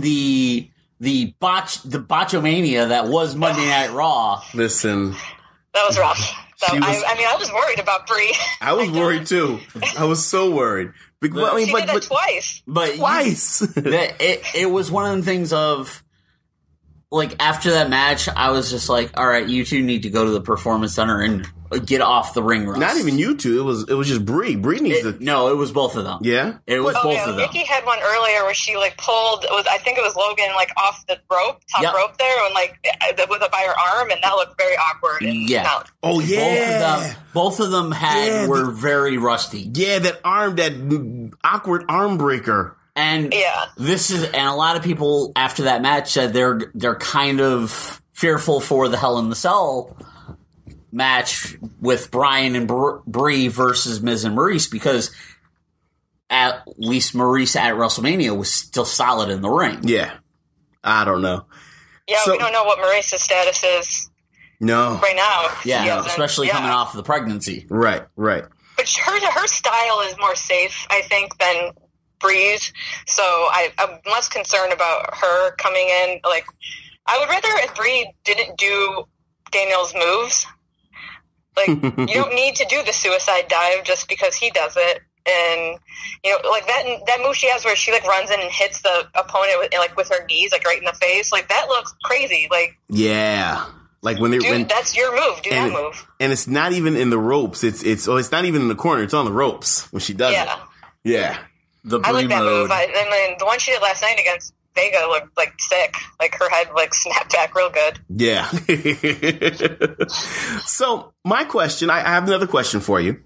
[SPEAKER 7] the botchomania that was Monday Night Raw.
[SPEAKER 6] Listen,
[SPEAKER 8] that was rough. I was worried about Brie.
[SPEAKER 6] I was worried too. I was so worried.
[SPEAKER 8] She did that twice.
[SPEAKER 7] But
[SPEAKER 6] twice.
[SPEAKER 7] It was one of the things of, like, after that match, I was just like, all right, you two need to go to the Performance Center and get off the ring rust.
[SPEAKER 6] Not even you two. It was just Bree. Bree needs to.
[SPEAKER 7] No, it was both of them.
[SPEAKER 6] Yeah?
[SPEAKER 7] It was both of them.
[SPEAKER 8] Nikki had one earlier where she, like, pulled, I think it was Logan, like, off the rope, top rope there, and, like, with it by her arm, and that looked very awkward.
[SPEAKER 7] Yeah.
[SPEAKER 6] Oh, yeah.
[SPEAKER 7] Both of them were very rusty.
[SPEAKER 6] Yeah, that awkward arm breaker.
[SPEAKER 7] And and a lot of people after that match said they're kind of fearful for the Hell in the Cell match with Bryan and Brie versus Miz and Maurice, because at least Maurice at WrestleMania was still solid in the ring.
[SPEAKER 6] Yeah. I don't know.
[SPEAKER 8] Yeah, we don't know what Maurice's status is.
[SPEAKER 6] No.
[SPEAKER 8] Right now.
[SPEAKER 7] Yeah, especially coming off of the pregnancy.
[SPEAKER 6] Right.
[SPEAKER 8] But her style is more safe, I think, than Brie's. So I'm less concerned about her coming in. Like, I would rather if Brie didn't do Daniel's moves. Like, you don't need to do the suicide dive just because he does it. And, you know, like that move she has where she, like, runs in and hits the opponent with her knees, like, right in the face. Like, that looks crazy. Like,
[SPEAKER 6] yeah. Like when
[SPEAKER 8] that's your move. Do that move.
[SPEAKER 6] And it's not even in the ropes. It's not even in the corner. It's on the ropes when she does it. Yeah.
[SPEAKER 8] I like that move. I mean, the one she did last night against Vega looked, like, sick. Like, her head, like, snapped back real good.
[SPEAKER 6] Yeah. So, my question, I have another question for you.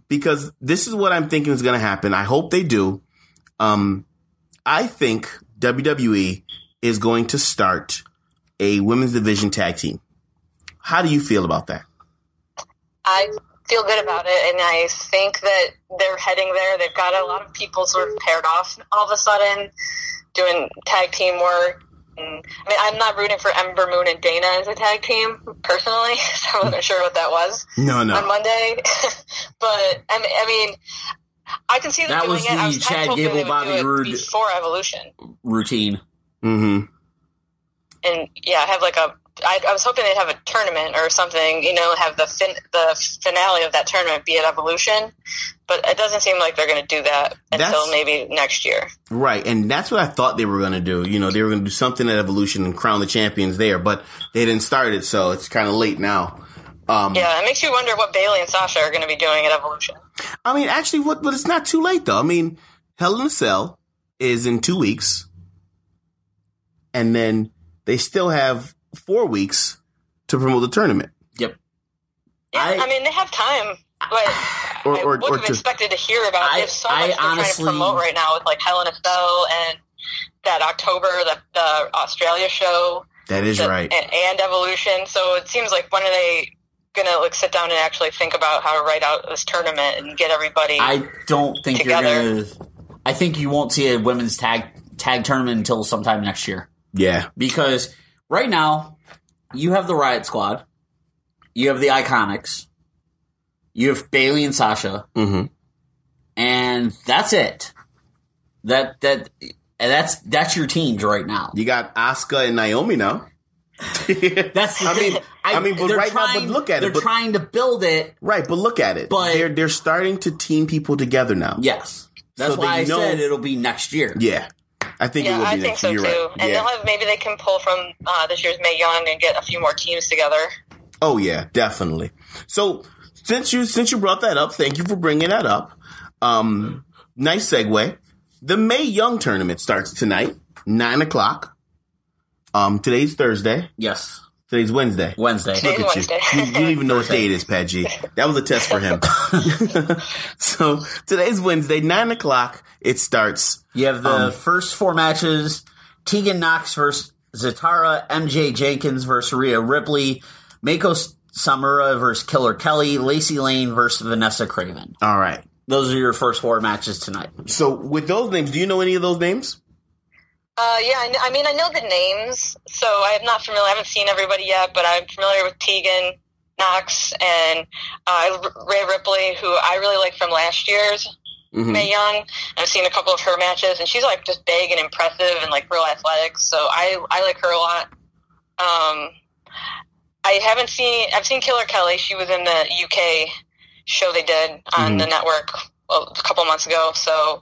[SPEAKER 6] Because this is what I'm thinking is going to happen. I hope they do. I think WWE is going to start a women's division tag team. How do you feel about that?
[SPEAKER 8] I feel good about it, and I think that they're heading there. They've got a lot of people sort of paired off all of a sudden, doing tag team work. And, I mean, I'm not rooting for Ember Moon and Dana as a tag team, personally, so I wasn't sure what that was on Monday. But, I mean, I can see them doing it.
[SPEAKER 7] That was the Chad Gable, Bobby Roode
[SPEAKER 8] before Evolution
[SPEAKER 7] routine.
[SPEAKER 6] Mm-hmm.
[SPEAKER 8] And, yeah, have like I was hoping they'd have a tournament or something, you know, have the finale of that tournament be at Evolution, but it doesn't seem like they're going to do that until maybe next year.
[SPEAKER 6] Right, and that's what I thought they were going to do. You know, they were going to do something at Evolution and crown the champions there, but they didn't start it, so it's kind of late now.
[SPEAKER 8] It makes you wonder what Bayley and Sasha are going to be doing at Evolution.
[SPEAKER 6] I mean, actually, but it's not too late, though. I mean, Hell in a Cell is in 2 weeks, and then they still have 4 weeks to promote the tournament.
[SPEAKER 7] Yep.
[SPEAKER 8] Yeah, I mean, they have time, but I would have expected to hear about it. There's so much they're trying to promote right now with, like, Hell in a Cell and that October, the Australia show.
[SPEAKER 6] That is right.
[SPEAKER 8] And Evolution. So it seems like when are they going to, like, sit down and actually think about how to write out this tournament and get everybody
[SPEAKER 7] I don't think
[SPEAKER 8] together.
[SPEAKER 7] You're going to... I think you won't see a women's tag tournament until sometime next year.
[SPEAKER 6] Yeah.
[SPEAKER 7] Because right now, you have the Riot Squad, you have the Iconics, you have Bayley and Sasha, and that's it. That's your teams right now.
[SPEAKER 6] You got Asuka and Naomi now.
[SPEAKER 7] That's the thing.
[SPEAKER 6] But right now, but look at it.
[SPEAKER 7] They're trying to build it.
[SPEAKER 6] Right, but look at it.
[SPEAKER 7] But
[SPEAKER 6] they're starting to team people together now.
[SPEAKER 7] Yes. That's why I said it'll be next year.
[SPEAKER 6] Yeah. I think it will be next year.
[SPEAKER 8] I think so, too.
[SPEAKER 6] Right.
[SPEAKER 8] And they'll have, maybe they can pull from this year's Mae Young and get a few more teams together.
[SPEAKER 6] Oh, yeah, definitely. So, since you brought that up, thank you for bringing that up. Nice segue. The Mae Young tournament starts tonight, 9 o'clock. Today's Thursday.
[SPEAKER 7] Yes.
[SPEAKER 6] Today's Wednesday.
[SPEAKER 7] Look
[SPEAKER 6] at
[SPEAKER 8] Wednesday.
[SPEAKER 6] you. You don't even know what day it is, Pat G. That was a test for him. So, today's Wednesday, 9 o'clock. It starts.
[SPEAKER 7] You have the first 4 matches. Tegan Knox versus Zatara. MJ Jenkins versus Rhea Ripley. Mako Samura versus Killer Kelly. Lacey Lane versus Vanessa Craven.
[SPEAKER 6] All right.
[SPEAKER 7] Those are your first 4 matches tonight.
[SPEAKER 6] So, with those names, do you know any of those names?
[SPEAKER 8] Yeah, I mean, I know the names, so I'm not familiar. I haven't seen everybody yet, but I'm familiar with Tegan Knox and Rhea Ripley, who I really like from last year's Mae Young. I've seen a couple of her matches, and she's, like, just big and impressive and, like, real athletic, so I like her a lot. I've seen Killer Kelly. She was in the UK show they did on the network a couple months ago, so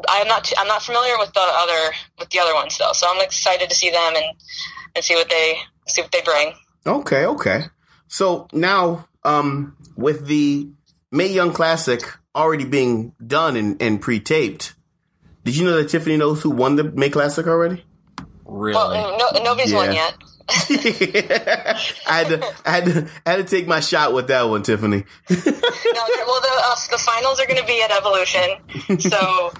[SPEAKER 8] I'm not familiar with the other ones though, so I'm excited to see them and see what they bring.
[SPEAKER 6] Okay. So now, with the Mae Young Classic already being done and pre-taped, did you know that Tiffany knows who won the Mae Classic already?
[SPEAKER 7] Really?
[SPEAKER 8] Well, nobody's won yet.
[SPEAKER 6] I had to take my shot with that one, Tiffany.
[SPEAKER 8] The finals are going to be at Evolution, so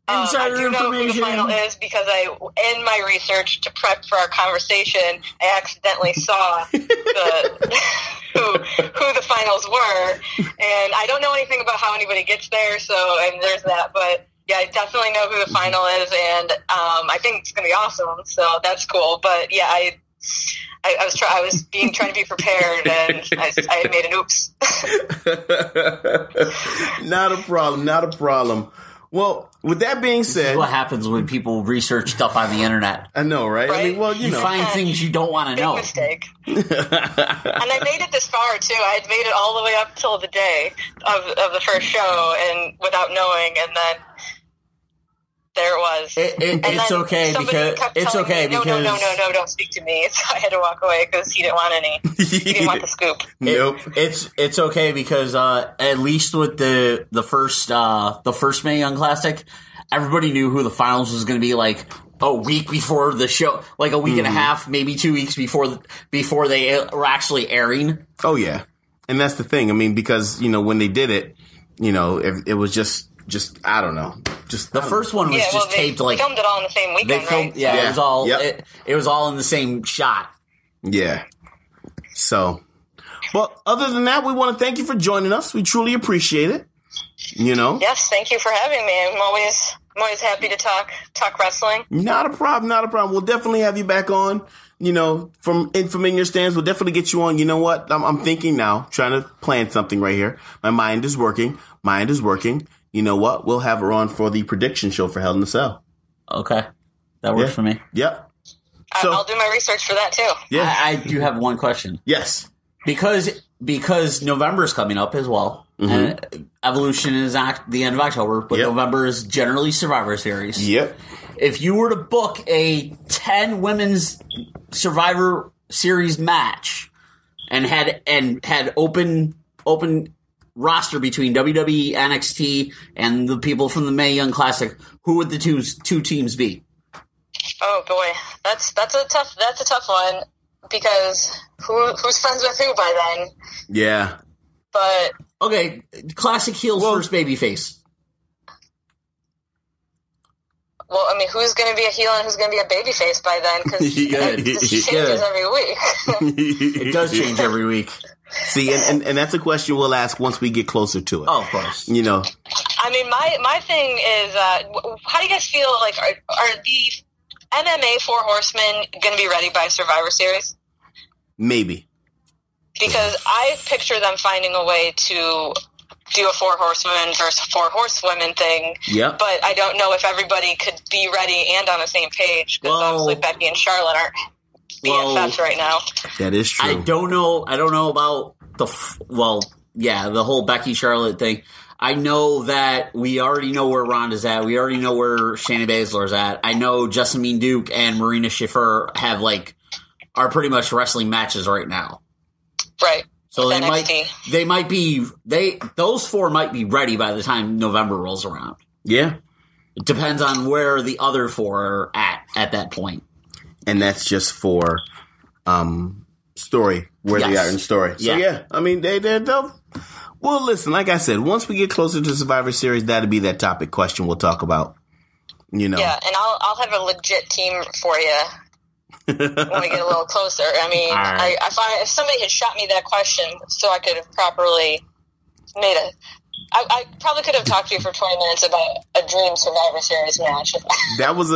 [SPEAKER 7] insider
[SPEAKER 8] I do know who the final is because in my research to prep for our conversation, I accidentally saw who the finals were, and I don't know anything about how anybody gets there. So, and there's that, but. Yeah, I definitely know who the final is, and I think it's going to be awesome. So that's cool. But yeah, I was trying to be prepared, and I had made an oops.
[SPEAKER 6] Not a problem. Well, with that being said,
[SPEAKER 7] this is what happens when people research stuff on the internet.
[SPEAKER 6] I know, right? I mean, well, you know,
[SPEAKER 7] find things you don't want to know.
[SPEAKER 8] Mistake. And I made it this far too. I had made it all the way up till the day of the first show, and without knowing, and then. There it was.
[SPEAKER 7] It's okay because
[SPEAKER 8] no, don't speak to me. So I had to walk away because he didn't want any. He didn't want the scoop.
[SPEAKER 6] Nope.
[SPEAKER 7] It's okay because at least with the first Mae Young Classic, everybody knew who the finals was going to be like a week before the show, like a week and a half, maybe 2 weeks before they were actually airing.
[SPEAKER 6] Oh yeah, and that's the thing. I mean, because when they did it, it was just I don't know. Just
[SPEAKER 7] the first one was just taped like
[SPEAKER 8] filmed it all in the same weekend, right?
[SPEAKER 7] Yeah, it was all it was all in the same shot.
[SPEAKER 6] Yeah. So, well, other than that, we want to thank you for joining us. We truly appreciate it.
[SPEAKER 8] Yes, thank you for having me. I'm always happy to talk wrestling.
[SPEAKER 6] Not a problem. We'll definitely have you back on. From in your stands, we'll definitely get you on. You know what? I'm thinking now, trying to plan something right here. My mind is working. You know what? We'll have her on for the prediction show for Hell in a Cell.
[SPEAKER 7] Okay. That works for me.
[SPEAKER 6] Yep. So,
[SPEAKER 8] I'll do my research for that too.
[SPEAKER 6] Yeah.
[SPEAKER 7] I do have one question.
[SPEAKER 6] Yes.
[SPEAKER 7] Because November is coming up as well. Mm-hmm. And Evolution is at the end of October, but November is generally Survivor Series.
[SPEAKER 6] Yep.
[SPEAKER 7] If you were to book a 10 women's Survivor Series match and had open roster between WWE, NXT, and the people from the Mae Young Classic, who would the two teams be?
[SPEAKER 8] Oh boy, that's a tough one because who's friends with who by then?
[SPEAKER 6] Yeah.
[SPEAKER 8] But
[SPEAKER 7] okay, classic heels first babyface.
[SPEAKER 8] Well, I mean, who's going to be a heel and who's going to be a babyface by then? Because it changes every week.
[SPEAKER 7] It does change every week.
[SPEAKER 6] See, and that's a question we'll ask once we get closer to it.
[SPEAKER 7] Oh, of course.
[SPEAKER 8] I mean, my thing is, how do you guys feel like are the MMA Four Horsemen going to be ready by Survivor Series?
[SPEAKER 6] Maybe.
[SPEAKER 8] Because I picture them finding a way to do a Four Horsewomen versus Four Horsewomen thing.
[SPEAKER 6] Yep.
[SPEAKER 8] But I don't know if everybody could be ready and on the same page because obviously Becky and Charlotte aren't BFFs right now.
[SPEAKER 6] That is true.
[SPEAKER 7] I don't know about the whole Becky Charlotte thing. I know that we already know where Ronda's at. We already know where Shayna Baszler's at. I know Jessamine Duke and Marina Shafir are pretty much wrestling matches right now.
[SPEAKER 8] Right.
[SPEAKER 7] So those four might be ready by the time November rolls around.
[SPEAKER 6] Yeah.
[SPEAKER 7] It depends on where the other four are at that point.
[SPEAKER 6] And that's just for story, where they are in story. So yeah, I mean they'll well, listen, like I said, once we get closer to Survivor Series, that'll be that topic question we'll talk about. Yeah,
[SPEAKER 8] and I'll have a legit team for you when we get a little closer. I mean, right. I find if somebody had shot me that question so I could have properly made it. I probably could have talked to you for 20 minutes about a dream Survivor Series match.
[SPEAKER 6] That was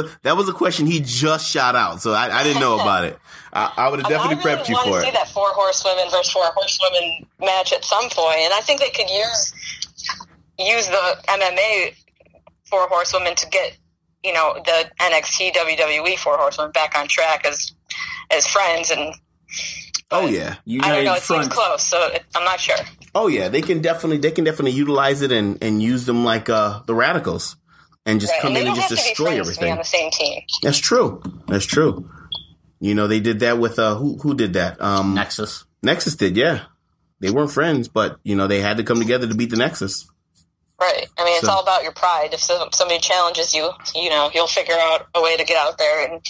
[SPEAKER 6] a question he just shot out, so I didn't know about it. I would have definitely prepped you for it. I want to see that Four Horsewomen versus Four Horsewomen match at some point, and I think they could use the MMA Four Horsewomen to get the NXT WWE Four Horsewomen back on track as friends and. Oh yeah,
[SPEAKER 8] I don't know. It seems close, so I'm not sure.
[SPEAKER 6] Oh yeah, they can definitely utilize it and use them like the Radicals, and just come
[SPEAKER 8] and
[SPEAKER 6] in and just
[SPEAKER 8] they don't have to be
[SPEAKER 6] destroy
[SPEAKER 8] friends
[SPEAKER 6] everything.
[SPEAKER 8] to be on the same team.
[SPEAKER 6] That's true. That's true. You know, they did that with who did that?
[SPEAKER 7] Nexus.
[SPEAKER 6] Nexus did, yeah. They weren't friends, but you know they had to come together to beat the Nexus.
[SPEAKER 8] Right. I mean, it's all about your pride. If somebody challenges you, you know, you'll figure out a way to get out there and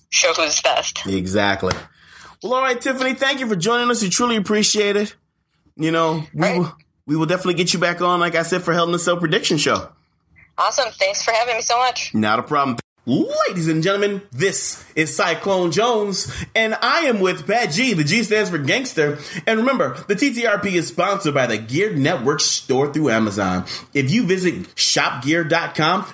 [SPEAKER 8] show who's best.
[SPEAKER 6] Exactly. Well, all right, Tiffany, thank you for joining us. We truly appreciate it. You know, we will definitely get you back on, like I said, for Hell in a Cell prediction show.
[SPEAKER 8] Awesome. Thanks for having me so much.
[SPEAKER 6] Not a problem. Ladies and gentlemen, this is Cyclone Jones, and I am with Pat G. The G stands for gangster. And remember, the TTRP is sponsored by the Gear Network store through Amazon. If you visit shopgear.com,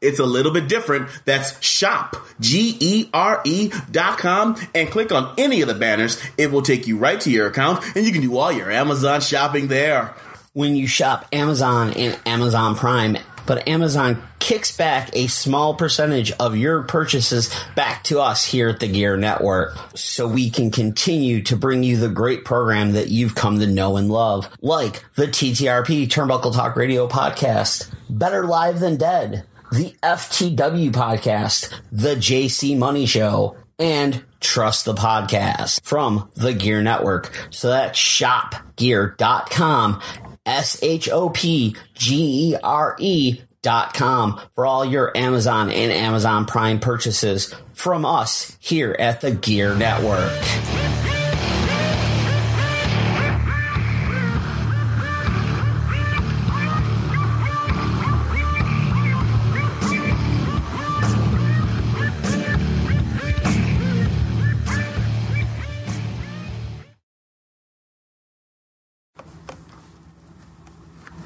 [SPEAKER 6] it's a little bit different. That's shop, GERE.com, and click on any of the banners. It will take you right to your account, and you can do all your Amazon shopping there.
[SPEAKER 7] When you shop Amazon and Amazon Prime, but Amazon kicks back a small percentage of your purchases back to us here at the Gear Network, so we can continue to bring you the great program that you've come to know and love, like the TTRP Turnbuckle Talk Radio podcast, Better Live Than Dead, the FTW podcast, the JC Money Show, and Trust the Podcast from the Gear Network. So that's shopgear.com, SHOPGERE.com for all your Amazon and Amazon Prime purchases from us here at the Gear Network.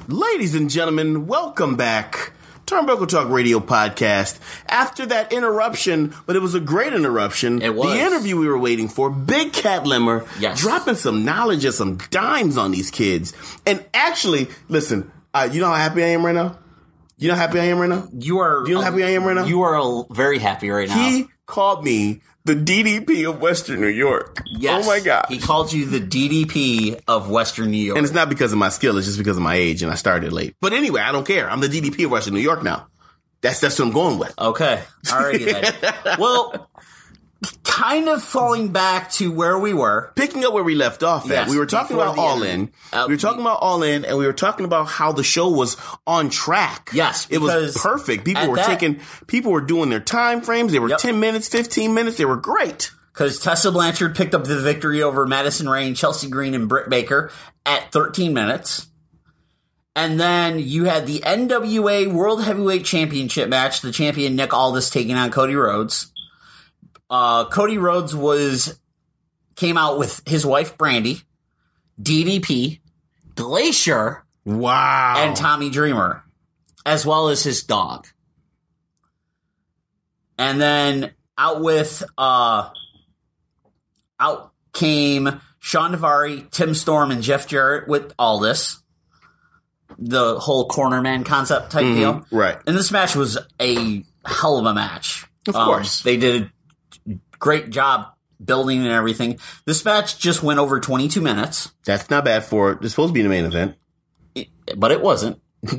[SPEAKER 6] Ladies and gentlemen, welcome back. Turnbuckle Talk Radio podcast. After that interruption, but it was a great interruption.
[SPEAKER 7] It was.
[SPEAKER 6] The interview we were waiting for, Big Cat Lemmer, dropping some knowledge and some dimes on these kids. And actually, listen, you know how happy I am right now? You know how happy I am right now? Do you know how happy I am right now?
[SPEAKER 7] You are very happy right now.
[SPEAKER 6] He called me the DDP of Western New York.
[SPEAKER 7] Yes.
[SPEAKER 6] Oh my God.
[SPEAKER 7] He called you the DDP of Western New York.
[SPEAKER 6] And it's not because of my skill, it's just because of my age and I started late. But anyway, I don't care. I'm the DDP of Western New York now. That's what I'm going with.
[SPEAKER 7] Okay. Alrighty then. Well, kind of falling back to where we were.
[SPEAKER 6] Picking up where we left off at.
[SPEAKER 7] Yes,
[SPEAKER 6] we were talking about All In. We were talking about All In, and we were talking about how the show was on track.
[SPEAKER 7] Yes.
[SPEAKER 6] It was perfect. People were doing their time frames. They were 10 minutes, 15 minutes. They were great.
[SPEAKER 7] Because Tessa Blanchard picked up the victory over Madison Rayne, Chelsea Green, and Britt Baker at 13 minutes. And then you had the NWA World Heavyweight Championship match. The champion Nick Aldis taking on Cody Rhodes. Cody Rhodes came out with his wife Brandy, DDP, Glacier, and Tommy Dreamer, as well as his dog. And then out came Sean Navari, Tim Storm, and Jeff Jarrett with Aldis. The whole cornerman concept type deal.
[SPEAKER 6] Right.
[SPEAKER 7] And this match was a hell of a match.
[SPEAKER 6] Of course.
[SPEAKER 7] They did a great job building and everything. This match just went over 22 minutes.
[SPEAKER 6] That's not bad for it. It's supposed to be the main event.
[SPEAKER 7] But it wasn't. Up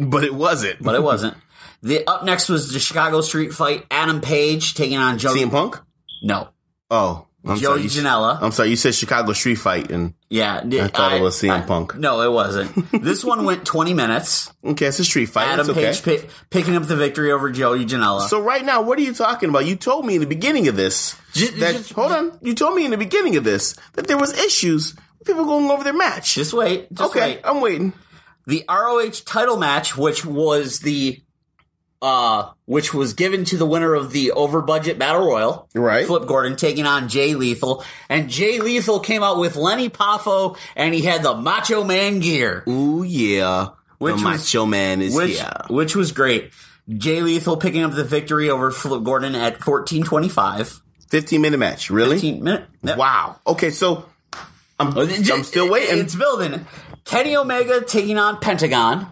[SPEAKER 7] next was the Chicago Street Fight. Adam Page taking on Joe.
[SPEAKER 6] CM Punk?
[SPEAKER 7] No.
[SPEAKER 6] Oh.
[SPEAKER 7] Joey Janela.
[SPEAKER 6] I'm sorry, you said Chicago Street Fight, and I thought it was CM Punk.
[SPEAKER 7] No, it wasn't. This one went 20 minutes.
[SPEAKER 6] Okay, it's a street fight.
[SPEAKER 7] Adam Page picking up the victory over Joey Janela.
[SPEAKER 6] So right now, what are you talking about? You told me in the beginning of this hold on. You told me in the beginning of this that there was issues with people going over their match.
[SPEAKER 7] Just wait.
[SPEAKER 6] Wait. I'm waiting.
[SPEAKER 7] The ROH title match, which was given to the winner of the over budget battle royal,
[SPEAKER 6] right?
[SPEAKER 7] Flip Gordon taking on Jay Lethal, and Jay Lethal came out with Lenny Poffo, and he had the Macho Man gear.
[SPEAKER 6] Ooh yeah, Macho Man is here,
[SPEAKER 7] which was great. Jay Lethal picking up the victory over Flip Gordon at 14:25.
[SPEAKER 6] 15-minute match, really?
[SPEAKER 7] 15-minute. Yep.
[SPEAKER 6] Wow. Okay, so I'm still waiting.
[SPEAKER 7] It's building. Kenny Omega taking on Pentagon,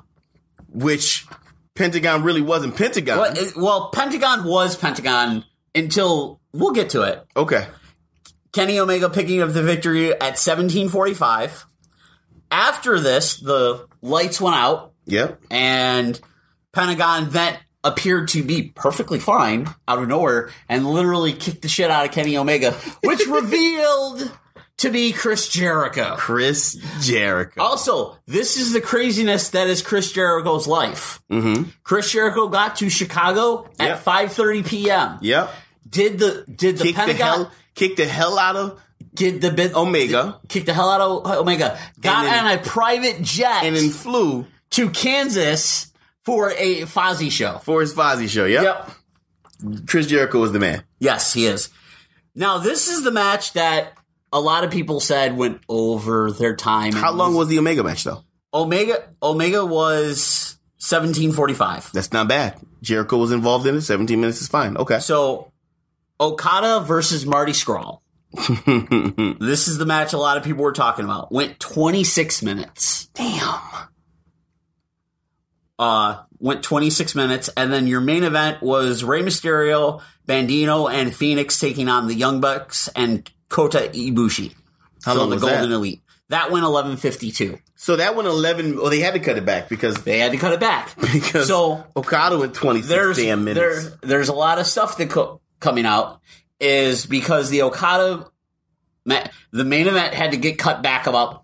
[SPEAKER 6] which Pentagon really wasn't Pentagon.
[SPEAKER 7] Well, Pentagon was Pentagon until we'll get to it.
[SPEAKER 6] Okay.
[SPEAKER 7] Kenny Omega picking up the victory at 17:45. After this, the lights went out.
[SPEAKER 6] Yep.
[SPEAKER 7] And Pentagon appeared to be perfectly fine out of nowhere and literally kicked the shit out of Kenny Omega, which revealed to be Chris Jericho.
[SPEAKER 6] Chris Jericho.
[SPEAKER 7] Also, this is the craziness that is Chris Jericho's life. Mm-hmm. Chris Jericho got to Chicago at 5:30 p.m.
[SPEAKER 6] Yep.
[SPEAKER 7] Did the Pentagon
[SPEAKER 6] kick the hell out of Omega.
[SPEAKER 7] Kicked the hell out of Omega. Got on a private jet
[SPEAKER 6] and then flew
[SPEAKER 7] to Kansas for a Fozzy show.
[SPEAKER 6] For his Fozzy show, yep. Chris Jericho was the man.
[SPEAKER 7] Yes, he is. Now, this is the match that a lot of people said went over their time.
[SPEAKER 6] How long was the Omega match, though?
[SPEAKER 7] Omega was 17:45.
[SPEAKER 6] That's not bad. Jericho was involved in it. 17 minutes is fine. Okay.
[SPEAKER 7] So, Okada versus Marty Scurll. This is the match a lot of people were talking about. Went 26 minutes.
[SPEAKER 6] Damn.
[SPEAKER 7] Went 26 minutes, and then your main event was Rey Mysterio, Bandito, and Phoenix taking on the Young Bucks and Kota Ibushi.
[SPEAKER 6] How long was
[SPEAKER 7] the Golden
[SPEAKER 6] that?
[SPEAKER 7] Elite. That went 11:52.
[SPEAKER 6] So that went 11. Well, they had to cut it back because so Okada went 26 damn minutes.
[SPEAKER 7] There's a lot of stuff that coming out is because the Okada the main event had to get cut back about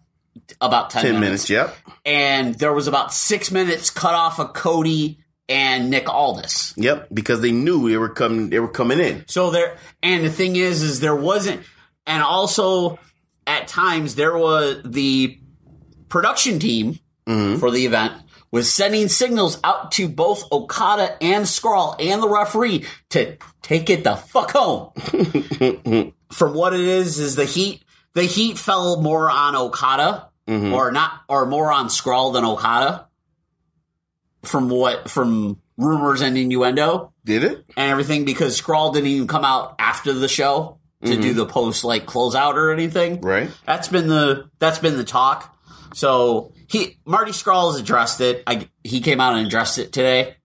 [SPEAKER 7] 10 minutes.
[SPEAKER 6] Yep.
[SPEAKER 7] And there was about 6 minutes cut off of Cody and Nick Aldis.
[SPEAKER 6] Yep, because they knew they were coming in.
[SPEAKER 7] So and the thing is there wasn't, and also at times there was the production team for the event was sending signals out to both Okada and Scurll and the referee to take it the fuck home. From what it is the heat fell more on Okada. Or more on Scurll than Okada. From rumors and innuendo.
[SPEAKER 6] Did it?
[SPEAKER 7] And everything, because Scurll didn't even come out after the show to do the post closeout or anything.
[SPEAKER 6] Right.
[SPEAKER 7] That's been the talk. So Marty Scurll has addressed it. He came out and addressed it today.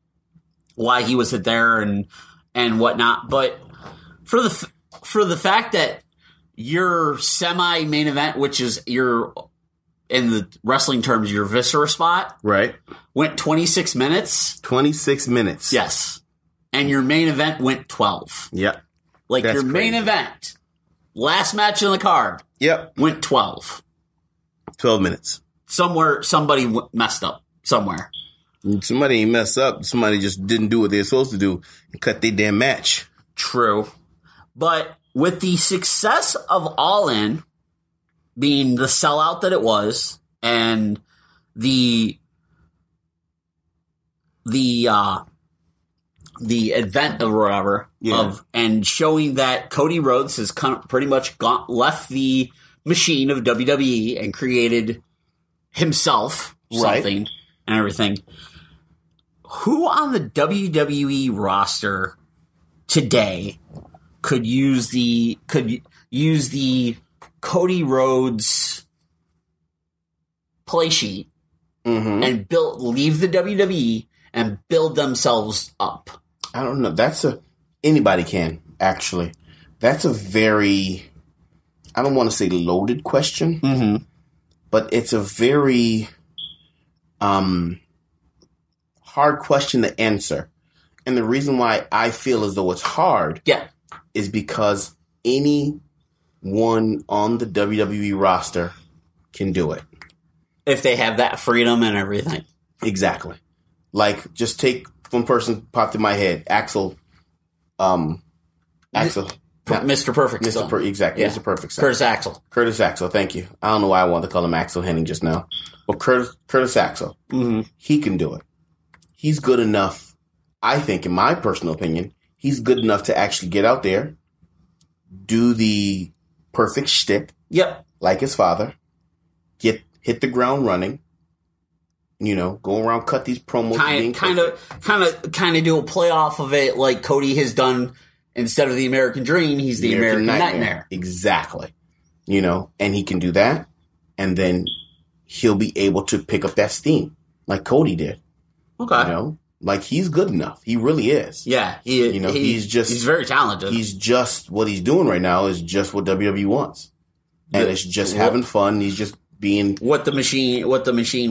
[SPEAKER 7] Why he was there and whatnot. But for the fact that your semi main event, which is in the wrestling terms, your viscera spot.
[SPEAKER 6] Right.
[SPEAKER 7] Went 26 minutes.
[SPEAKER 6] 26 minutes.
[SPEAKER 7] Yes. And your main event went 12.
[SPEAKER 6] Yep.
[SPEAKER 7] That's your main event, last match on the card.
[SPEAKER 6] Yep.
[SPEAKER 7] Went 12.
[SPEAKER 6] 12 minutes.
[SPEAKER 7] Somebody messed up. Somewhere.
[SPEAKER 6] Somebody ain't messed up. Somebody just didn't do what they're supposed to do and cut their damn match.
[SPEAKER 7] True. But with the success of All In, being the sellout that it was, and the event or whatever and showing that Cody Rhodes has pretty much left the machine of WWE and created himself something and everything. Who on the WWE roster today could use the Cody Rhodes play sheet and leave the WWE and build themselves up?
[SPEAKER 6] I don't know. Anybody can, actually. That's a very, I don't want to say loaded question, but it's a very hard question to answer. And the reason why I feel as though it's hard is because anyone on the WWE roster can do it.
[SPEAKER 7] If they have that freedom and everything.
[SPEAKER 6] Exactly. Just take one person popped in my head. Axel.
[SPEAKER 7] Mr. Perfect.
[SPEAKER 6] Exactly.
[SPEAKER 7] Yeah.
[SPEAKER 6] Mr. Perfect.
[SPEAKER 7] Curtis
[SPEAKER 6] Axel. Thank you. I don't know why I wanted to call him Axel Henning just now. But Curtis Axel. He can do it. He's good enough, I think, in my personal opinion, he's good enough to actually get out there, do the perfect shtick.
[SPEAKER 7] Yep.
[SPEAKER 6] Like his father. Hit the ground running. Go around, cut these promos.
[SPEAKER 7] Kind of do a play off of it like Cody has done. Instead of the American Dream, he's the American Nightmare.
[SPEAKER 6] Exactly. And he can do that. And then he'll be able to pick up that steam like Cody did.
[SPEAKER 7] Okay.
[SPEAKER 6] He's good enough. He really is.
[SPEAKER 7] Yeah. He's very talented.
[SPEAKER 6] He's just, what he's doing right now is just what WWE wants. And it's just having fun. He's just being
[SPEAKER 7] what the machine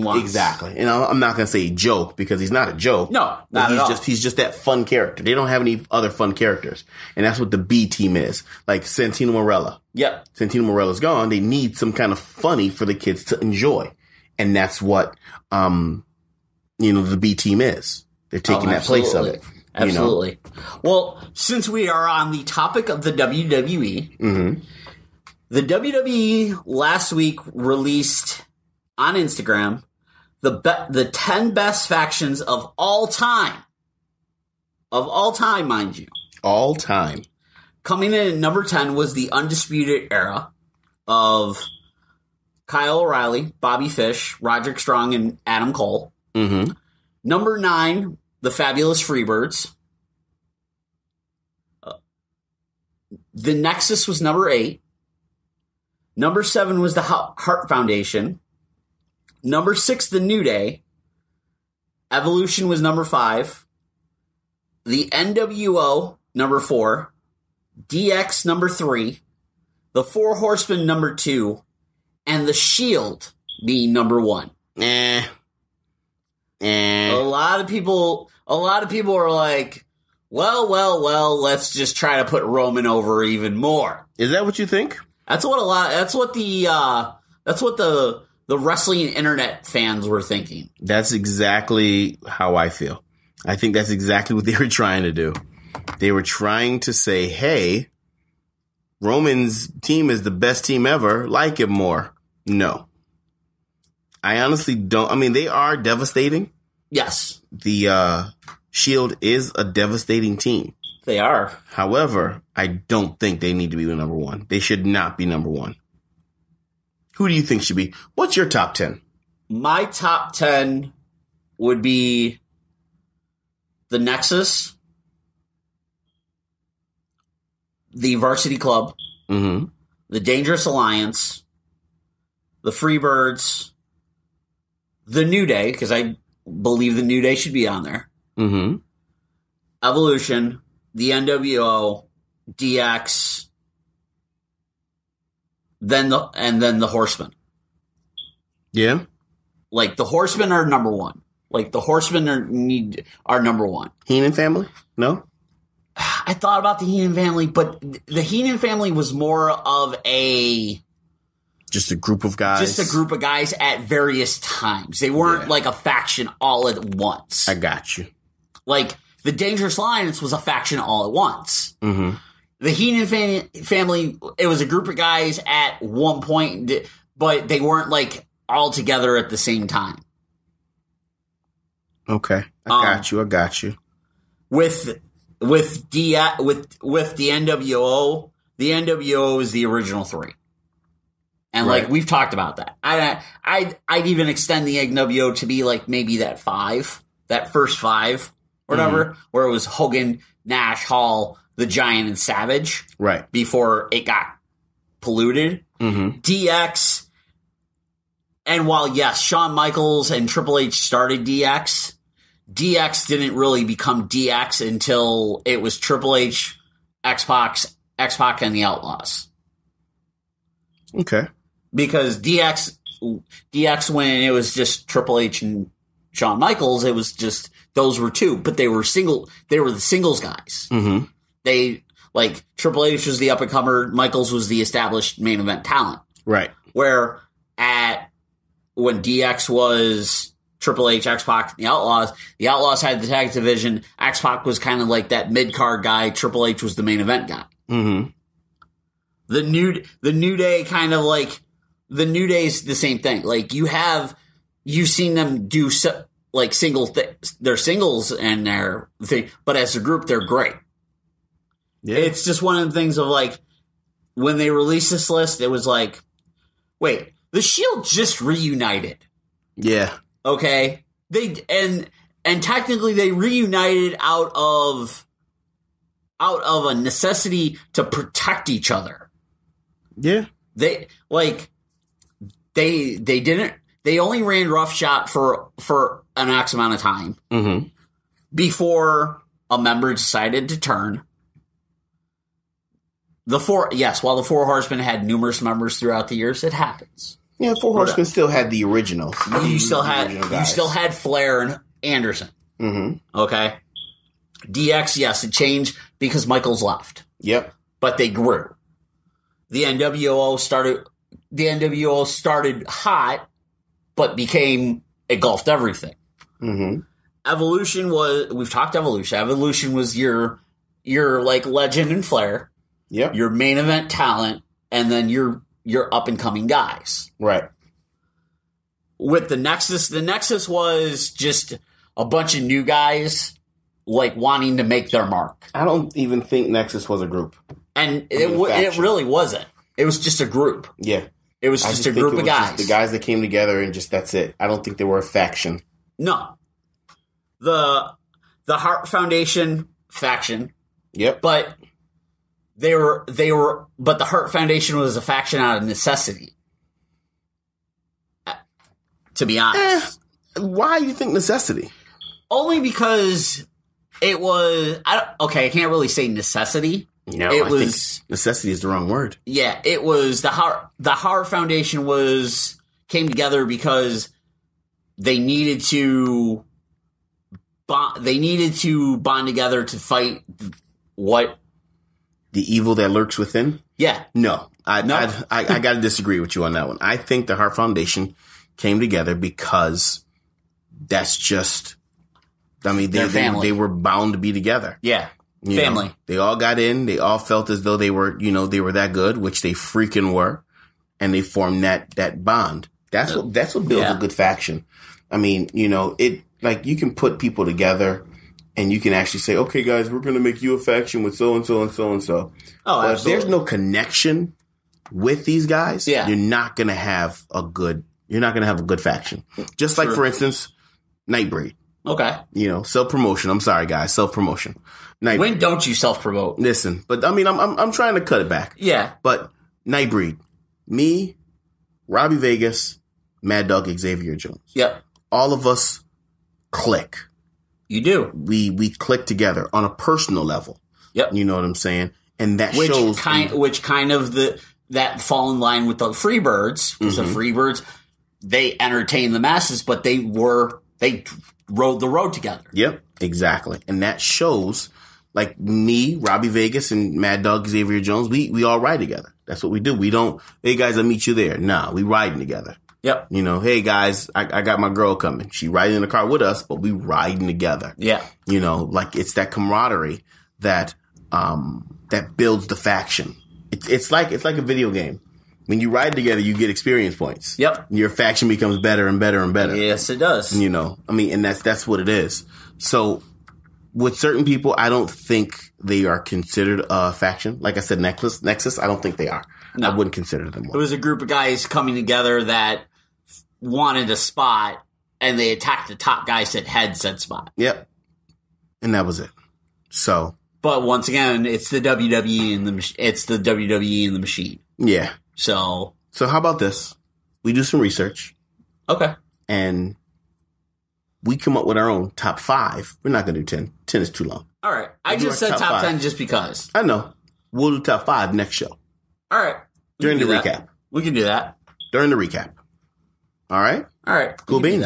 [SPEAKER 7] wants.
[SPEAKER 6] Exactly. And I'm not going to say joke because he's not a joke.
[SPEAKER 7] No, not at all.
[SPEAKER 6] He's just that fun character. They don't have any other fun characters. And that's what the B team is. Like Santino Marella.
[SPEAKER 7] Yep.
[SPEAKER 6] Santino Morella's gone. They need some kind of funny for the kids to enjoy. And that's what, the B team is. They're taking that place of it.
[SPEAKER 7] Absolutely. Well, since we are on the topic of the WWE, the WWE last week released on Instagram the 10 best factions of all time. Of all time, mind you.
[SPEAKER 6] All time.
[SPEAKER 7] Coming in at number 10 was the Undisputed Era of Kyle O'Reilly, Bobby Fish, Roderick Strong, and Adam Cole. Number 9, the Fabulous Freebirds. The Nexus was number 8. Number 7 was the Hart Foundation. Number 6, the New Day. Evolution was number 5. The NWO, number 4. DX, number 3. The Four Horsemen, number 2. And the Shield being number 1. A lot of people are like, well, let's just try to put Roman over even more.
[SPEAKER 6] Is that what you think?
[SPEAKER 7] That's what the wrestling internet fans were thinking.
[SPEAKER 6] That's exactly how I feel. I think that's exactly what they were trying to do. They were trying to say, hey, Roman's team is the best team ever. Like it more. No. I honestly don't. I mean, they are devastating.
[SPEAKER 7] Yes.
[SPEAKER 6] The Shield is a devastating team.
[SPEAKER 7] They are.
[SPEAKER 6] However, I don't think they need to be the number 1. They should not be number 1. Who do you think should be? What's your top 10?
[SPEAKER 7] My top 10 would be the Nexus, the Varsity Club, the Dangerous Alliance, the Freebirds, the New Day, because I believe the New Day should be on there. Evolution, the NWO, DX, then the Horsemen.
[SPEAKER 6] Yeah,
[SPEAKER 7] like the Horsemen are number 1. Like the Horsemen are number 1.
[SPEAKER 6] Heenan family? No.
[SPEAKER 7] I thought about the Heenan family, but the Heenan family was more of
[SPEAKER 6] just a group of guys.
[SPEAKER 7] Just a group of guys at various times. They weren't like a faction all at once.
[SPEAKER 6] I got you.
[SPEAKER 7] Like the Dangerous Alliance was a faction all at once. The Heenan family, it was a group of guys at one point, but they weren't like all together at the same time.
[SPEAKER 6] Okay, I got you.
[SPEAKER 7] With the NWO, the NWO is the original 3. And like we've talked about that. I'd even extend the NWO to be like maybe that 5, that first 5 or whatever, where it was Hogan, Nash, Hall, the Giant, and Savage.
[SPEAKER 6] Right.
[SPEAKER 7] Before it got polluted. DX. And while, yes, Shawn Michaels and Triple H started DX, DX didn't really become DX until it was Triple H, X-Pac, and the Outlaws.
[SPEAKER 6] Okay.
[SPEAKER 7] Because DX when it was just Triple H and Shawn Michaels, it was just, those were 2, but they were the singles guys. They, like, Triple H was the up-and-comer, Michaels was the established main event talent.
[SPEAKER 6] Right.
[SPEAKER 7] Where when DX was Triple H, X-Pac, and the Outlaws had the tag division. X-Pac was kind of like that mid-card guy. Triple H was the main event guy. The New Day kind of like, the New Day's the same thing. Like you've seen them do like their singles and their thing, but as a group, they're great. Yeah. It's just one of the things of like, when they released this list, it was like, wait, the Shield just reunited.
[SPEAKER 6] Yeah.
[SPEAKER 7] Okay. And technically they reunited out of a necessity to protect each other.
[SPEAKER 6] Yeah.
[SPEAKER 7] They only ran roughshod for an X amount of time before a member decided to turn. While the Four Horsemen had numerous members throughout the years, it happens.
[SPEAKER 6] Yeah, Four Horsemen still had the originals.
[SPEAKER 7] You still had Flair and Anderson.
[SPEAKER 6] Mm-hmm.
[SPEAKER 7] Okay. DX, yes, it changed because Michaels left.
[SPEAKER 6] Yep.
[SPEAKER 7] But they grew. The NWO started hot, but engulfed everything.
[SPEAKER 6] Mm-hmm.
[SPEAKER 7] Evolution we've talked Evolution. Evolution was your like Legend and Flair.
[SPEAKER 6] Yep.
[SPEAKER 7] Your main event talent, and then your up and coming guys.
[SPEAKER 6] Right.
[SPEAKER 7] With the Nexus was just a bunch of new guys like wanting to make their mark.
[SPEAKER 6] I don't even think Nexus was a group.
[SPEAKER 7] And it really wasn't. It was just a group.
[SPEAKER 6] Yeah.
[SPEAKER 7] It was just a group of guys.
[SPEAKER 6] The guys that came together and just that's it. I don't think they were a faction.
[SPEAKER 7] No. The Hart Foundation faction.
[SPEAKER 6] Yep.
[SPEAKER 7] But but the Hart Foundation was a faction out of necessity. To be honest.
[SPEAKER 6] Why do you think necessity?
[SPEAKER 7] Only because it was I can't really say necessity.
[SPEAKER 6] No, I think necessity is the wrong word.
[SPEAKER 7] Yeah, it was the Hart Foundation came together because they needed to bond together to fight what?
[SPEAKER 6] The evil that lurks within?
[SPEAKER 7] Yeah.
[SPEAKER 6] No. I got to disagree with you on that one. I think the Hart Foundation came together because that's just, they were bound to be together.
[SPEAKER 7] Yeah. Family.
[SPEAKER 6] They all got in. They all felt as though they were that good, which they freaking were. And they formed that bond. That's what builds a good faction. I mean, you can put people together and you can actually say, okay, guys, we're going to make you a faction with so and so and so and so.
[SPEAKER 7] Oh,
[SPEAKER 6] but
[SPEAKER 7] absolutely.
[SPEAKER 6] If there's no connection with these guys, you're not going to have a good faction. Just like, for instance, Nightbreed.
[SPEAKER 7] Okay.
[SPEAKER 6] Self-promotion. I'm sorry, guys. Self-promotion.
[SPEAKER 7] When don't you self-promote?
[SPEAKER 6] Listen, but I'm trying to cut it back.
[SPEAKER 7] Yeah.
[SPEAKER 6] But Nightbreed, me, Robbie Vegas, Mad Dog Xavier Jones.
[SPEAKER 7] Yep.
[SPEAKER 6] All of us click.
[SPEAKER 7] You do.
[SPEAKER 6] We click together on a personal level.
[SPEAKER 7] Yep.
[SPEAKER 6] You know what I'm saying? And that
[SPEAKER 7] which
[SPEAKER 6] shows
[SPEAKER 7] that fall in line with the Freebirds, because the Freebirds, they entertain the masses, but they rode the road together.
[SPEAKER 6] Yep, exactly. And that shows, like me, Robbie Vegas, and Mad Dog Xavier Jones, we all ride together. That's what we do. We don't, hey guys, I'll meet you there. Nah, we riding together.
[SPEAKER 7] Yep.
[SPEAKER 6] Hey guys, I got my girl coming. She riding in the car with us, but we riding together.
[SPEAKER 7] Yeah.
[SPEAKER 6] Like it's that camaraderie that builds the faction. It's like a video game. When you ride together, you get experience points.
[SPEAKER 7] Yep.
[SPEAKER 6] Your faction becomes better and better and better.
[SPEAKER 7] Yes, it does.
[SPEAKER 6] And that's what it is. So with certain people, I don't think they are considered a faction. Like I said, Nexus, I don't think they are. No. I wouldn't consider them one.
[SPEAKER 7] It was a group of guys coming together that wanted a spot, and they attacked the top guys that had said spot.
[SPEAKER 6] Yep. And that was it. So.
[SPEAKER 7] But once again, it's the WWE and the machine.
[SPEAKER 6] Yeah.
[SPEAKER 7] So
[SPEAKER 6] how about this? We do some research.
[SPEAKER 7] Okay.
[SPEAKER 6] And we come up with our own top 5. We're not going to do 10. 10 is too long.
[SPEAKER 7] All right. I just said top 10 just because.
[SPEAKER 6] I know. We'll do top 5 next show.
[SPEAKER 7] All right.
[SPEAKER 6] During the recap.
[SPEAKER 7] We can do that.
[SPEAKER 6] During the recap. All right?
[SPEAKER 7] All right.
[SPEAKER 6] Cool beans.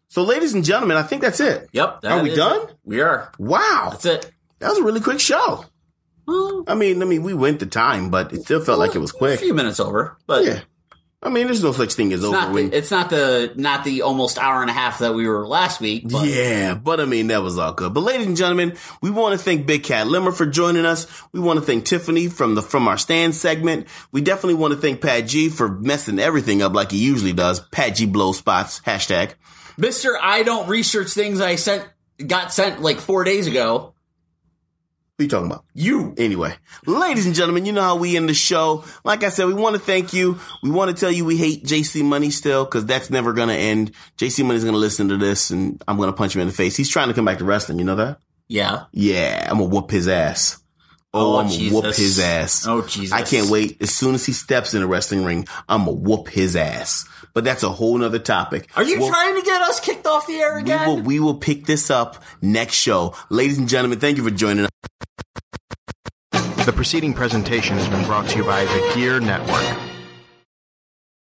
[SPEAKER 6] So, ladies and gentlemen, I think that's it.
[SPEAKER 7] Yep.
[SPEAKER 6] Are we done?
[SPEAKER 7] We are.
[SPEAKER 6] Wow.
[SPEAKER 7] That's it.
[SPEAKER 6] That was a really quick show. I mean, we went the time, but it still felt like it was quick.
[SPEAKER 7] A few minutes over, but
[SPEAKER 6] yeah. I mean, there's no such thing as over.
[SPEAKER 7] It's not the almost hour and a half that we were last week. But.
[SPEAKER 6] Yeah, but I mean, that was all good. But ladies and gentlemen, we want to thank Big Cat Lemmer for joining us. We want to thank Tiffany from our stand segment. We definitely want to thank Pat G for messing everything up like he usually does. Pat G blow spots. #.
[SPEAKER 7] Mr. I don't research things got sent like 4 days ago.
[SPEAKER 6] What are you talking about?
[SPEAKER 7] You.
[SPEAKER 6] Anyway, ladies and gentlemen, you know how we end the show. Like I said, we want to thank you. We want to tell you we hate JC Money still, because that's never going to end. JC Money's going to listen to this, and I'm going to punch him in the face. He's trying to come back to wrestling. You know that?
[SPEAKER 7] Yeah.
[SPEAKER 6] Yeah, I'm going to whoop his ass. I'm going to whoop his ass.
[SPEAKER 7] Oh, Jesus.
[SPEAKER 6] I can't wait. As soon as he steps in a wrestling ring, I'm going to whoop his ass. But that's a whole nother topic.
[SPEAKER 7] Are you trying to get us kicked off the air again?
[SPEAKER 6] We will pick this up next show. Ladies and gentlemen, thank you for joining us.
[SPEAKER 2] The preceding presentation has been brought to you by the Gear Network.